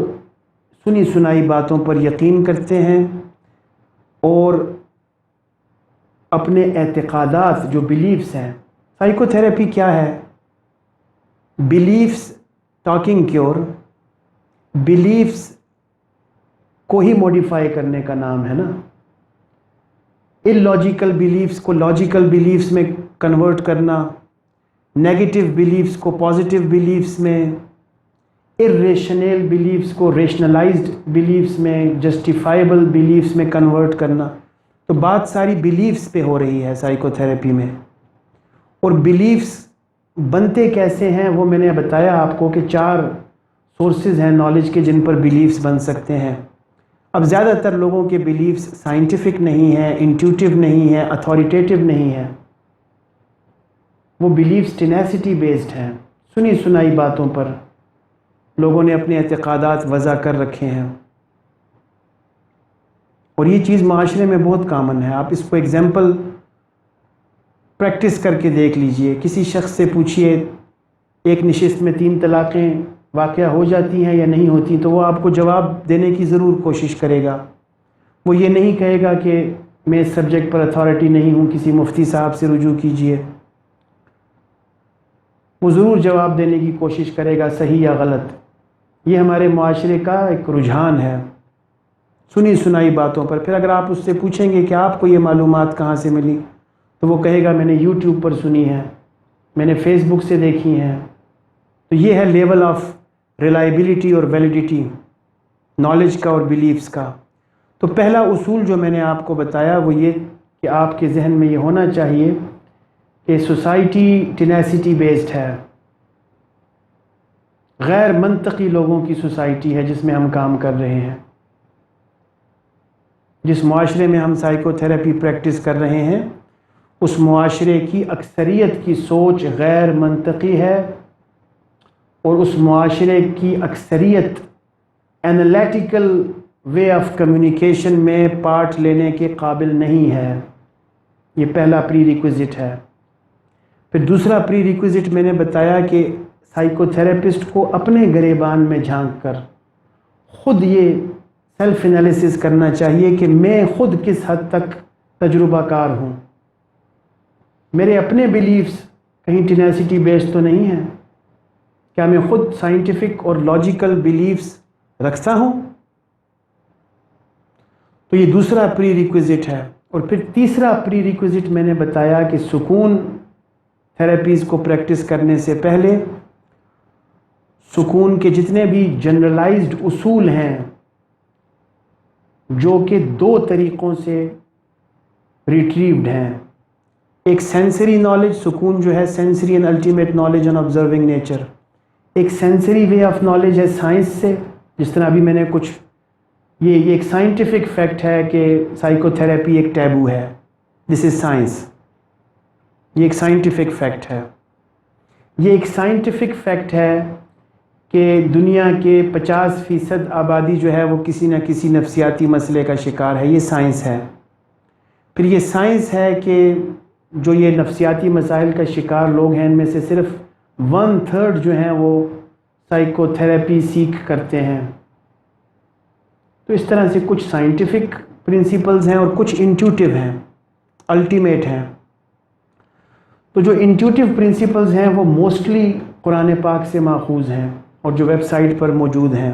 Speaker 1: سنی سنائی باتوں پر یقین کرتے ہیں اور اپنے اعتقادات جو بلیفز ہیں. سائیکو تھراپی کیا ہے؟ بلیفز ٹاکنگ کیور، بلیفز کو ہی موڈیفائی کرنے کا نام ہے نا. اللاجیکل بلیفز کو لاجیکل بلیفز میں کنورٹ کرنا، نیگیٹو بلیفز کو پازیٹیو بلیفز میں، ارریشنل بلیفز کو ریشنلائزڈ بلیفز میں، جسٹیفائبل بلیفز میں کنورٹ کرنا. تو بات ساری بلیفز پہ ہو رہی ہے سائیکو تھراپی میں. اور بلیفز بنتے کیسے ہیں وہ میں نے بتایا آپ کو کہ 4 سورسز ہیں نالج کے جن پر بلیفز بن سکتے ہیں. اب زیادہ تر لوگوں کے بلیفز سائنٹیفک نہیں ہیں، انٹیوٹیو نہیں ہیں، اتھارٹیٹیو نہیں ہیں. وہ بلیفز ٹینیسٹی بیسڈ ہیں، سنی سنائی باتوں پر لوگوں نے اپنے اعتقادات وضع کر رکھے ہیں. اور یہ چیز معاشرے میں بہت کامن ہے. آپ اس کو ایگزامپل پریکٹس کر کے دیکھ لیجئے. کسی شخص سے پوچھئے ایک نشست میں 3 طلاقیں واقعہ ہو جاتی ہیں یا نہیں ہوتی، تو وہ آپ کو جواب دینے کی ضرور کوشش کرے گا. وہ یہ نہیں کہے گا کہ میں اس سبجیکٹ پر اتھارٹی نہیں ہوں، کسی مفتی صاحب سے رجوع کیجئے. وہ ضرور جواب دینے کی کوشش کرے گا صحیح یا غلط. یہ ہمارے معاشرے کا ایک رجحان ہے سنی سنائی باتوں پر. پھر اگر آپ اس سے پوچھیں گے کہ آپ کو یہ معلومات کہاں سے ملی، تو وہ کہے گا میں نے یوٹیوب پر سنی ہے، میں نے فیس بک سے دیکھی ہیں. تو یہ ہے لیول آف ریلائبلٹی اور ویلیڈیٹی نالج کا اور بلیفز کا. تو پہلا اصول جو میں نے آپ کو بتایا وہ یہ کہ آپ کے ذہن میں یہ ہونا چاہیے کہ سوسائٹی ٹینیسٹی بیسڈ ہے، غیر منطقی لوگوں کی سوسائٹی ہے جس میں ہم کام کر رہے ہیں. جس معاشرے میں ہم سائیکو تھراپی پریکٹس کر رہے ہیں اس معاشرے کی اکثریت کی سوچ غیر منطقی ہے، اور اس معاشرے کی اکثریت انالیٹیکل وے آف کمیونیکیشن میں پارٹ لینے کے قابل نہیں ہے. یہ پہلا پری ریکویزٹ ہے. پھر دوسرا پری ریکویزٹ میں نے بتایا کہ سائیکو تھراپسٹ کو اپنے گریبان میں جھانک کر خود یہ سیلف انالیسس کرنا چاہیے کہ میں خود کس حد تک تجربہ کار ہوں. میرے اپنے بلیفز کہیں ٹینیسٹی بیسڈ تو نہیں ہیں؟ کیا میں خود سائنٹیفک اور لاجیکل بلیفز رکھتا ہوں؟ تو یہ دوسرا پری ریکویزٹ ہے. اور پھر تیسرا پری ریکویزٹ میں نے بتایا کہ سکون تھراپیز کو پریکٹس کرنے سے پہلے سکون کے جتنے بھی جنرلائزڈ اصول ہیں جو کہ 2 طریقوں سے ریٹریوڈ ہیں. ایک سینسری نالج، سکون جو ہے sensory and ultimate knowledge on observing nature. ایک سینسری وے آف نالج ہے سائنس سے، جس طرح ابھی میں نے کچھ یہ ایک سائنٹیفک فیکٹ ہے کہ سائیکو تھراپی ایک ٹیبو ہے. دس از سائنس. یہ ایک سائنٹیفک فیکٹ ہے. یہ ایک سائنٹیفک فیکٹ ہے کہ دنیا کے 50% آبادی جو ہے وہ کسی نہ کسی نفسیاتی مسئلے کا شکار ہے. یہ سائنس ہے. پھر یہ سائنس ہے کہ جو یہ نفسیاتی مسائل کا شکار لوگ ہیں ان میں سے صرف 1/3 جو ہیں وہ سائیکو تھراپی سیکھ کرتے ہیں. تو اس طرح سے کچھ سائنٹیفک پرنسپلز ہیں اور کچھ انٹیوٹیو ہیں، الٹیمیٹ ہیں۔ تو جو انٹیوٹیو پرنسپلز ہیں وہ موسٹلی قرآن پاک سے ماخوذ ہیں اور جو ویب سائٹ پر موجود ہیں،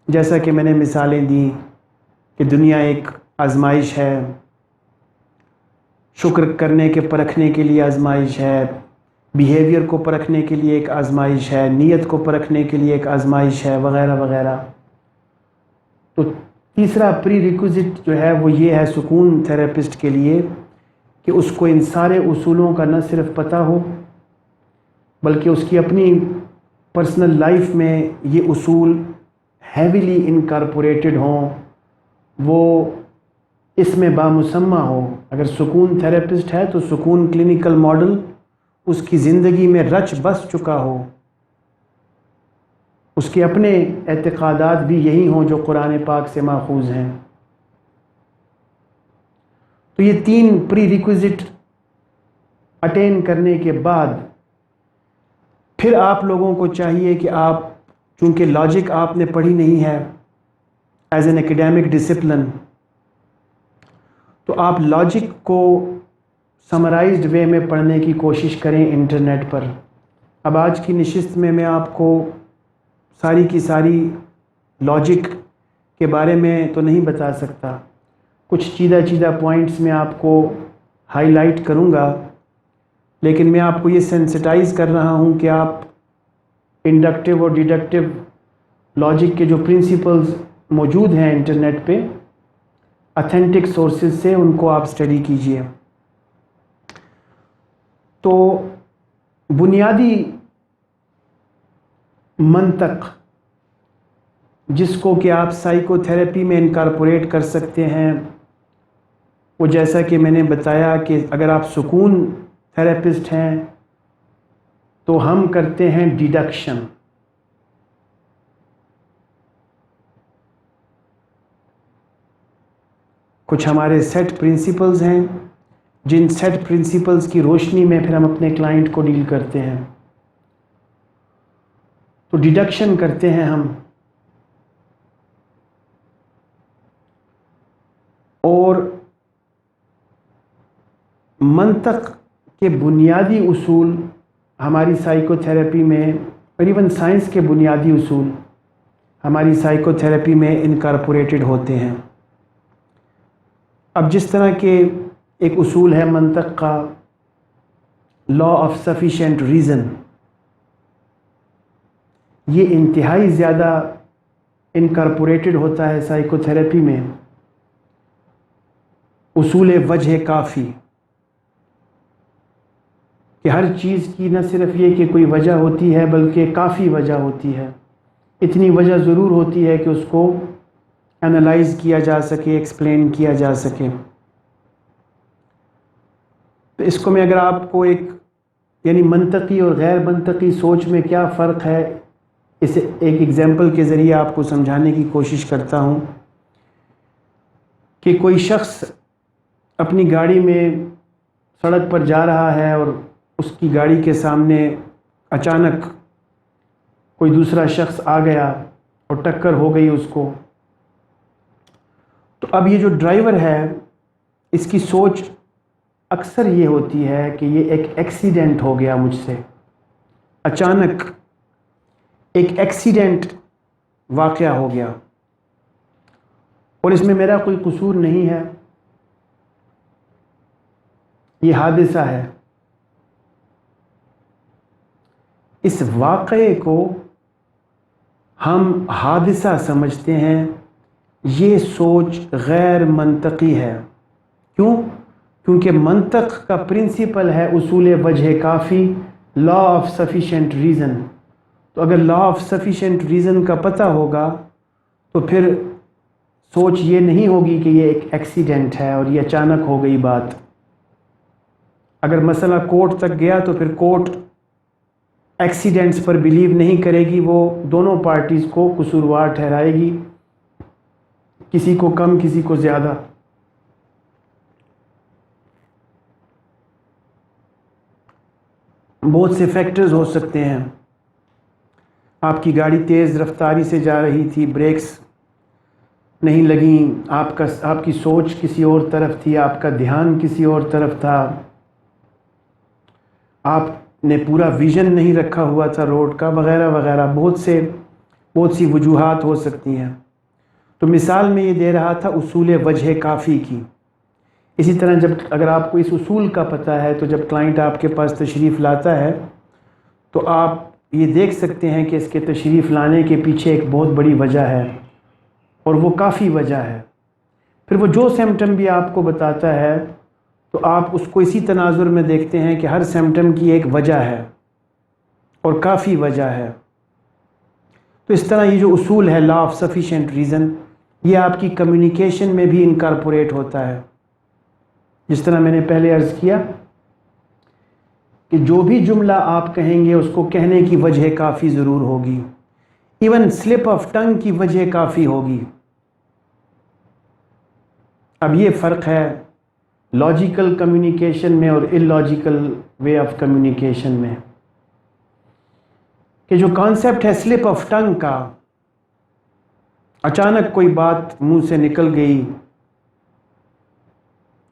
Speaker 1: جیسا کہ میں نے مثالیں دیں کہ دنیا ایک آزمائش ہے، شکر کرنے کے پرکھنے کے لیے آزمائش ہے، بیہیویئر کو پرکھنے کے لیے ایک آزمائش ہے، نیت کو پرکھنے کے لیے ایک آزمائش ہے، وغیرہ وغیرہ۔ تو تیسرا پری ریکوزٹ جو ہے وہ یہ ہے سکون تھراپسٹ کے لیے کہ اس کو ان سارے اصولوں کا نہ صرف پتہ ہو بلکہ اس کی اپنی پرسنل لائف میں یہ اصول ہیویلی انکارپوریٹڈ ہوں، وہ اس میں بامسمہ ہو۔ اگر سکون تھراپسٹ ہے تو سکون کلینیکل ماڈل اس کی زندگی میں رچ بس چکا ہو، اس کے اپنے اعتقادات بھی یہی ہوں جو قرآن پاک سے ماخوذ ہیں۔ تو یہ 3 پری ریکوزٹ اٹین کرنے کے بعد پھر آپ لوگوں کو چاہیے کہ آپ، چونکہ لاجک آپ نے پڑھی نہیں ہے ایز این ایکیڈیمک ڈسپلن، تو آپ لاجک کو سمرائزڈ وے میں پڑھنے کی کوشش کریں انٹرنیٹ پر۔ اب آج کی نشست میں آپ کو ساری کی ساری لاجک کے بارے میں تو نہیں بتا سکتا، کچھ چیدہ پوائنٹس میں آپ کو ہائی لائٹ کروں گا، لیکن میں آپ کو یہ سینسٹائز کر رہا ہوں کہ آپ انڈکٹیو اور ڈیڈکٹیو لاجک کے جو پرنسپلز موجود ہیں انٹرنیٹ پہ اتھینٹک سورسز سے ان کو آپ اسٹڈی کیجئے۔ تو بنیادی منطق جس کو کہ آپ سائیکو تھراپی میں انکارپوریٹ کر سکتے ہیں، وہ جیسا کہ میں نے بتایا کہ اگر آپ سکون تھراپسٹ ہیں تو ہم کرتے ہیں ڈیڈکشن۔ کچھ ہمارے سیٹ پرنسپلز ہیں جن سیٹ پرنسپلز کی روشنی میں پھر ہم اپنے کلائنٹ کو ڈیل کرتے ہیں۔ تو ڈیڈکشن کرتے ہیں ہم، اور منطق کے بنیادی اصول ہماری سائیکو تھراپی میں، اور ایون سائنس کے بنیادی اصول ہماری سائیکو تھراپی میں انکارپوریٹڈ ہوتے ہیں۔ اب جس طرح کے ایک اصول ہے منطق کا، لا آف سفیشینٹ ریزن، یہ انتہائی زیادہ انکارپوریٹڈ ہوتا ہے سائیکو تھراپی میں۔ اصول وجہ کافی، کہ ہر چیز کی نہ صرف یہ کہ کوئی وجہ ہوتی ہے بلکہ کافی وجہ ہوتی ہے، اتنی وجہ ضرور ہوتی ہے کہ اس کو انالائز کیا جا سکے، ایکسپلین کیا جا سکے۔ تو اس کو میں اگر آپ کو ایک یعنی منطقی اور غیر منطقی سوچ میں کیا فرق ہے، اسے ایک ایگزامپل کے ذریعے آپ کو سمجھانے کی کوشش کرتا ہوں کہ کوئی شخص اپنی گاڑی میں سڑک پر جا رہا ہے اور اس کی گاڑی کے سامنے اچانک کوئی دوسرا شخص آ گیا اور ٹکر ہو گئی اس کو۔ تو اب یہ جو ڈرائیور ہے اس کی سوچ اکثر یہ ہوتی ہے کہ یہ ایک ایکسیڈنٹ ہو گیا مجھ سے، اچانک ایک ایکسیڈنٹ واقعہ ہو گیا اور اس میں میرا کوئی قصور نہیں ہے، یہ حادثہ ہے۔ اس واقعے کو ہم حادثہ سمجھتے ہیں، یہ سوچ غیر منطقی ہے۔ کیوں؟ کیونکہ منطق کا پرنسپل ہے اصول وجہ کافی، لا آف سفیشینٹ ریزن۔ تو اگر لا آف سفیشینٹ ریزن کا پتہ ہوگا تو پھر سوچ یہ نہیں ہوگی کہ یہ ایک ایکسیڈنٹ ہے اور یہ اچانک ہو گئی بات۔ اگر مسئلہ کورٹ تک گیا تو پھر کورٹ ایکسیڈنٹس پر بلیو نہیں کرے گی، وہ دونوں پارٹیز کو قصوروار ٹھہرائے گی، کسی کو کم کسی کو زیادہ۔ بہت سے فیکٹرز ہو سکتے ہیں، آپ کی گاڑی تیز رفتاری سے جا رہی تھی، بریکس نہیں لگیں، آپ کی سوچ کسی اور طرف تھی، آپ کا دھیان کسی اور طرف تھا، آپ نے پورا ویژن نہیں رکھا ہوا تھا روڈ کا، وغیرہ وغیرہ، بہت سی وجوہات ہو سکتی ہیں۔ تو مثال میں یہ دے رہا تھا اصول وجہ کافی کی۔ اسی طرح اگر آپ کو اس اصول کا پتہ ہے تو جب کلائنٹ آپ کے پاس تشریف لاتا ہے تو آپ یہ دیکھ سکتے ہیں کہ اس کے تشریف لانے کے پیچھے ایک بہت بڑی وجہ ہے، اور وہ کافی وجہ ہے۔ پھر وہ جو سمپٹم بھی آپ کو بتاتا ہے تو آپ اس کو اسی تناظر میں دیکھتے ہیں کہ ہر سمپٹم کی ایک وجہ ہے اور کافی وجہ ہے۔ تو اس طرح یہ جو اصول ہے لا آف سفیشینٹ ریزن، یہ آپ کی کمیونیکیشن میں بھی انکارپوریٹ ہوتا ہے۔ جس طرح میں نے پہلے عرض کیا کہ جو بھی جملہ آپ کہیں گے اس کو کہنے کی وجہ کافی ضرور ہوگی، ایون سلپ آف ٹنگ کی وجہ کافی ہوگی۔ اب یہ فرق ہے لاجیکل کمیونیکیشن میں اور in logical way of communication میں، کہ جو کانسیپٹ ہے سلپ آف ٹنگ کا، اچانک کوئی بات منہ سے نکل گئی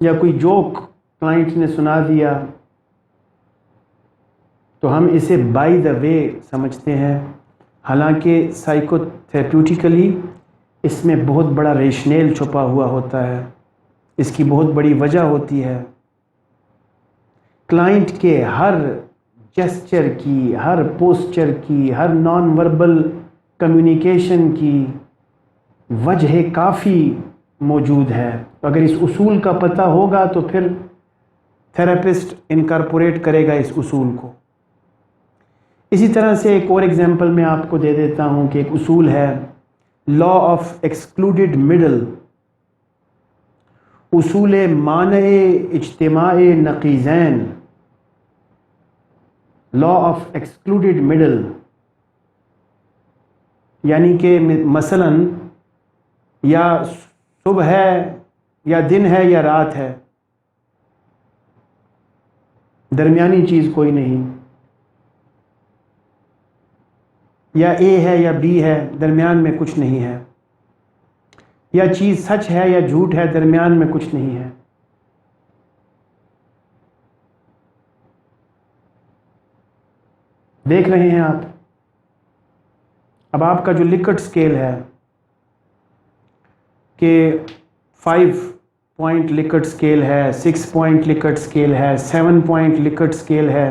Speaker 1: یا کوئی جوک کلائنٹ نے سنا دیا تو ہم اسے بائی دا وے سمجھتے ہیں، حالانکہ سائیکو تھراپیوٹیکلی اس میں بہت بڑا ریشنیل چھپا ہوا ہوتا ہے، اس کی بہت بڑی وجہ ہوتی ہے۔ کلائنٹ کے ہر جسچر کی، ہر پوسچر کی، ہر نان وربل کمیونیکیشن کی وجہ کافی موجود ہے۔ اگر اس اصول کا پتہ ہوگا تو پھر تھراپسٹ انکارپوریٹ کرے گا اس اصول کو۔ اسی طرح سے ایک اور ایگزامپل میں آپ کو دے دیتا ہوں کہ ایک اصول ہے لا آف ایکسکلوڈڈ مڈل، اصول مانع اجتماع نقیضین، لا آف ایکسکلوڈڈ مڈل، یعنی کہ مثلا یا صبح ہے یا دن ہے یا رات ہے، درمیانی چیز کوئی نہیں، یا اے ہے یا بی ہے، درمیان میں کچھ نہیں ہے، یا چیز سچ ہے یا جھوٹ ہے، درمیان میں کچھ نہیں ہے۔ دیکھ رہے ہیں آپ؟ اب آپ کا جو لکٹ سکیل ہے کہ 5 پوائنٹ لکٹ سکیل ہے، 6 پوائنٹ لکٹ سکیل ہے، 7 پوائنٹ لکٹ سکیل ہے،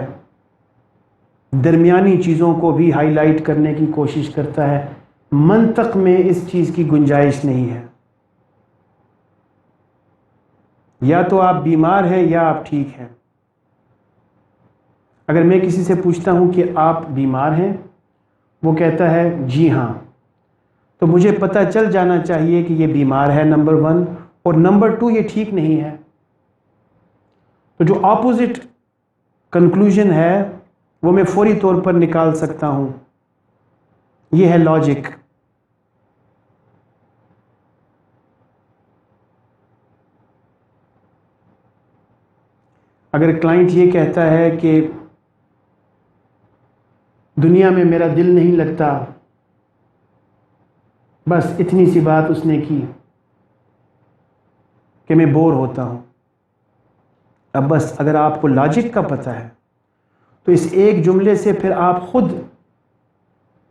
Speaker 1: درمیانی چیزوں کو بھی ہائی لائٹ کرنے کی کوشش کرتا ہے۔ منطق میں اس چیز کی گنجائش نہیں ہے، یا تو آپ بیمار ہیں یا آپ ٹھیک ہیں۔ اگر میں کسی سے پوچھتا ہوں کہ آپ بیمار ہیں، وہ کہتا ہے جی ہاں، تو مجھے پتہ چل جانا چاہیے کہ یہ بیمار ہے نمبر 1، اور نمبر 2 یہ ٹھیک نہیں ہے۔ تو جو اپوزٹ کنکلوژن ہے وہ میں فوری طور پر نکال سکتا ہوں۔ یہ ہے لاجک۔ اگر کلائنٹ یہ کہتا ہے کہ دنیا میں میرا دل نہیں لگتا، بس اتنی سی بات اس نے کی کہ میں بور ہوتا ہوں، اب بس اگر آپ کو لاجک کا پتہ ہے تو اس ایک جملے سے پھر آپ خود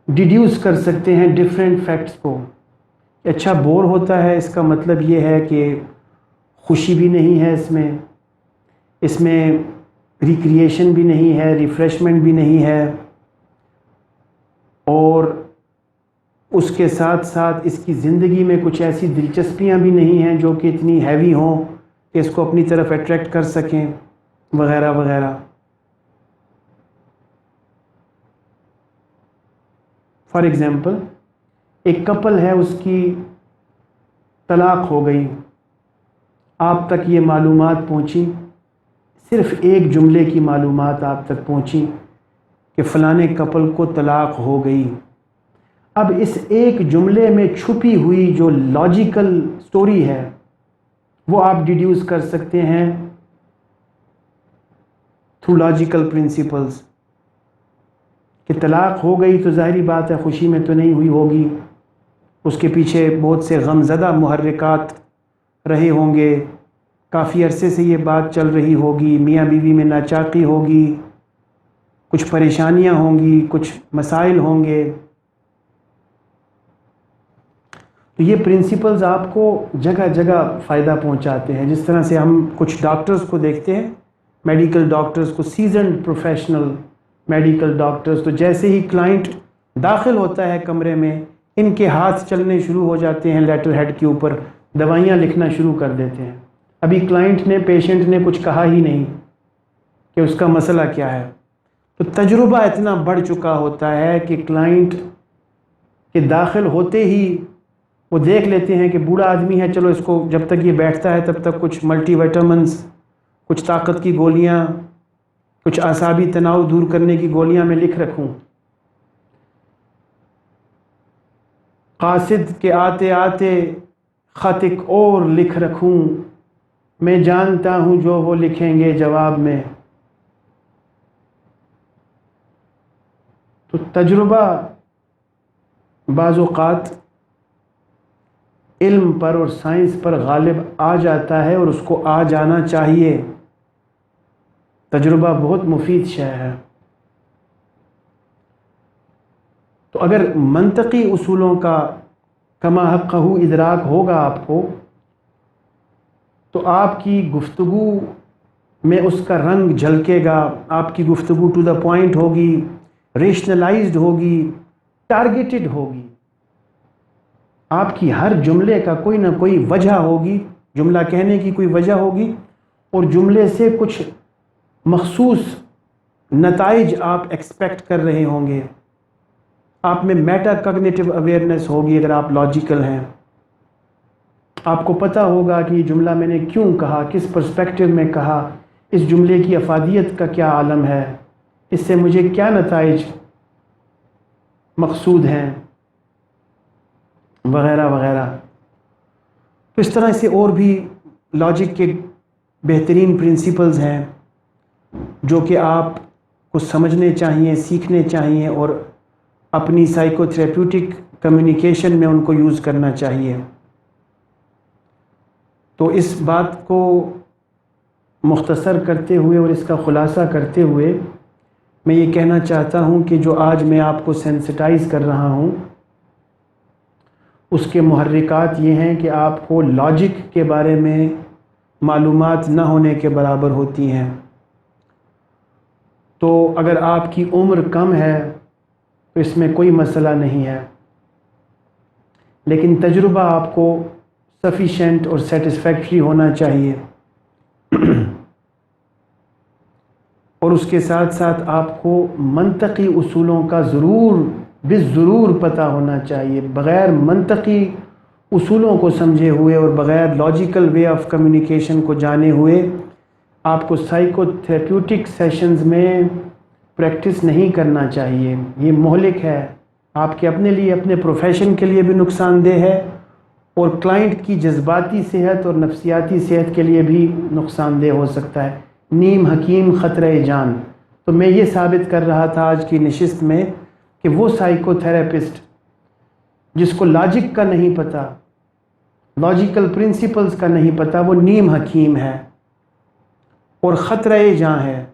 Speaker 1: ڈیڈیوس کر سکتے ہیں ڈیفرنٹ فیکٹس کو۔ اچھا بور ہوتا ہے، اس کا مطلب یہ ہے کہ خوشی بھی نہیں ہے اس میں ریکریشن بھی نہیں ہے، ریفریشمنٹ بھی نہیں ہے، اور اس کے ساتھ ساتھ اس کی زندگی میں کچھ ایسی دلچسپیاں بھی نہیں ہیں جو کہ اتنی ہیوی ہوں کہ اس کو اپنی طرف اٹریکٹ کر سکیں، وغیرہ وغیرہ۔ فار ایگزامپل ایک کپل ہے، اس کی طلاق ہو گئی، آپ تک یہ معلومات پہنچی، صرف ایک جملے کی معلومات آپ تک پہنچی کہ فلانے کپل کو طلاق ہو گئی۔ اب اس ایک جملے میں چھپی ہوئی جو لاجیکل سٹوری ہے وہ آپ ڈیڈیوس کر سکتے ہیں تھرو لاجیکل پرنسپلز، کہ طلاق ہو گئی تو ظاہری بات ہے خوشی میں تو نہیں ہوئی ہوگی، اس کے پیچھے بہت سے غم زدہ محرکات رہے ہوں گے، کافی عرصے سے یہ بات چل رہی ہوگی، میاں بیوی میں ناچاقی ہوگی، کچھ پریشانیاں ہوں گی، کچھ مسائل ہوں گے۔ تو یہ پرنسپلز آپ کو جگہ جگہ فائدہ پہنچاتے ہیں۔ جس طرح سے ہم کچھ ڈاکٹرز کو دیکھتے ہیں، میڈیکل ڈاکٹرز کو، سیزنڈ پروفیشنل میڈیکل ڈاکٹرز، تو جیسے ہی کلائنٹ داخل ہوتا ہے کمرے میں، ان کے ہاتھ چلنے شروع ہو جاتے ہیں لیٹر ہیڈ کے اوپر، دوائیاں لکھنا شروع کر دیتے ہیں۔ ابھی کلائنٹ نے، پیشنٹ نے کچھ کہا ہی نہیں کہ اس کا مسئلہ کیا ہے۔ تو تجربہ اتنا بڑھ چکا ہوتا ہے کہ کلائنٹ کے داخل ہوتے ہی وہ دیکھ لیتے ہیں کہ بوڑھا آدمی ہے، چلو اس کو جب تک یہ بیٹھتا ہے تب تک کچھ ملٹی وائٹامنس، کچھ طاقت کی گولیاں، کچھ اعصابی تناؤ دور کرنے کی گولیاں میں لکھ رکھوں۔ قاصد کے آتے آتے خط ایک اور لکھ رکھوں، میں جانتا ہوں جو وہ لکھیں گے جواب میں۔ تو تجربہ بعض اوقات علم پر اور سائنس پر غالب آ جاتا ہے، اور اس کو آ جانا چاہیے۔ تجربہ بہت مفید شے ہے۔ تو اگر منطقی اصولوں کا کما حقہ ادراک ہوگا آپ کو، تو آپ کی گفتگو میں اس کا رنگ جھلکے گا، آپ کی گفتگو ٹو دا پوائنٹ ہوگی، ریشنلائزڈ ہوگی، ٹارگیٹڈ ہوگی۔ آپ کی ہر جملے کا کوئی نہ کوئی وجہ ہوگی، جملہ کہنے کی کوئی وجہ ہوگی، اور جملے سے کچھ مخصوص نتائج آپ ایکسپیکٹ کر رہے ہوں گے۔ آپ میں میٹا کگنیٹو اویئرنیس ہوگی اگر آپ لاجیکل ہیں۔ آپ کو پتہ ہوگا کہ یہ جملہ میں نے کیوں کہا، کس پرسپیکٹو میں کہا، اس جملے کی افادیت کا کیا عالم ہے، اس سے مجھے کیا نتائج مقصود ہیں، وغیرہ وغیرہ۔ تو اس طرح سے اور بھی لاجک کے بہترین پرنسپلز ہیں جو کہ آپ کو سمجھنے چاہیے، سیکھنے چاہیے، اور اپنی سائیکو تھراپیوٹک کمیونیکیشن میں ان کو یوز کرنا چاہیے۔ تو اس بات کو مختصر کرتے ہوئے اور اس کا خلاصہ کرتے ہوئے میں یہ کہنا چاہتا ہوں کہ جو آج میں آپ کو سینسٹائز کر رہا ہوں، اس کے محرکات یہ ہیں کہ آپ کو لاجک کے بارے میں معلومات نہ ہونے کے برابر ہوتی ہیں۔ تو اگر آپ کی عمر کم ہے تو اس میں کوئی مسئلہ نہیں ہے، لیکن تجربہ آپ کو سفیشینٹ اور سیٹسفیکٹری ہونا چاہیے، اور اس کے ساتھ ساتھ آپ کو منطقی اصولوں کا ضرور پتہ ہونا چاہیے۔ بغیر منطقی اصولوں کو سمجھے ہوئے اور بغیر لاجیکل وے آف کمیونیکیشن کو جانے ہوئے آپ کو سائیکو تھراپیوٹک سیشنز میں پریکٹس نہیں کرنا چاہیے۔ یہ مہلک ہے، آپ کے اپنے لیے، اپنے پروفیشن کے لیے بھی نقصان دہ ہے، اور کلائنٹ کی جذباتی صحت اور نفسیاتی صحت کے لیے بھی نقصان دہ ہو سکتا ہے۔ نیم حکیم خطرہ جان۔ تو میں یہ ثابت کر رہا تھا آج کی نشست میں کہ وہ سائیکو تھراپسٹ جس کو لاجک کا نہیں پتہ، لاجیکل پرنسپلز کا نہیں پتہ، وہ نیم حکیم ہے اور خطرہ جان ہے۔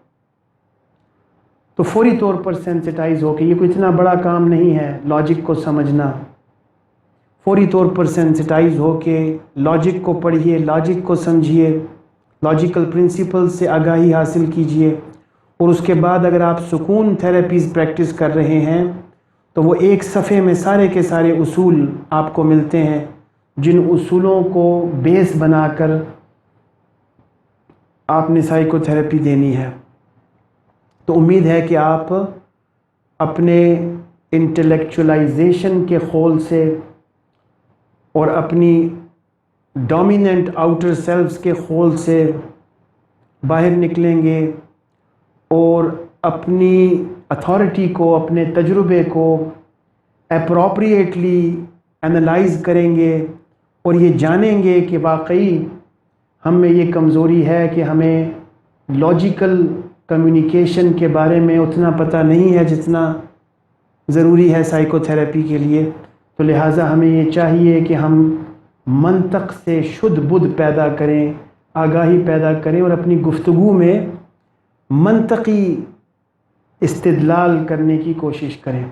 Speaker 1: تو فوری طور پر سینسٹائز ہو کے، یہ کوئی اتنا بڑا کام نہیں ہے لاجک کو سمجھنا، فوری طور پر سینسٹائز ہو کے لاجک کو پڑھیے، لاجک کو سمجھیے، لاجیکل پرنسپل سے آگاہی حاصل کیجیے، اور اس کے بعد اگر آپ سکون تھراپیز پریکٹس کر رہے ہیں تو وہ ایک صفحے میں سارے کے سارے اصول آپ کو ملتے ہیں، جن اصولوں کو بیس بنا کر آپ نے سائیکو تھراپی دینی ہے۔ تو امید ہے کہ آپ اپنے انٹلیکچولائزیشن کے خول سے اور اپنی ڈومیننٹ آؤٹر سیلفز کے خول سے باہر نکلیں گے، اور اپنی اتھارٹی کو، اپنے تجربے کو اپروپریٹلی انالائز کریں گے، اور یہ جانیں گے کہ واقعی ہم میں یہ کمزوری ہے کہ ہمیں لاجیکل کمیونیکیشن کے بارے میں اتنا پتہ نہیں ہے جتنا ضروری ہے سائیکو تھراپی کے لیے۔ تو لہٰذا ہمیں یہ چاہیے کہ ہم منطق سے شدھ بدھ پیدا کریں، آگاہی پیدا کریں، اور اپنی گفتگو میں منطقی استدلال کرنے کی کوشش کریں۔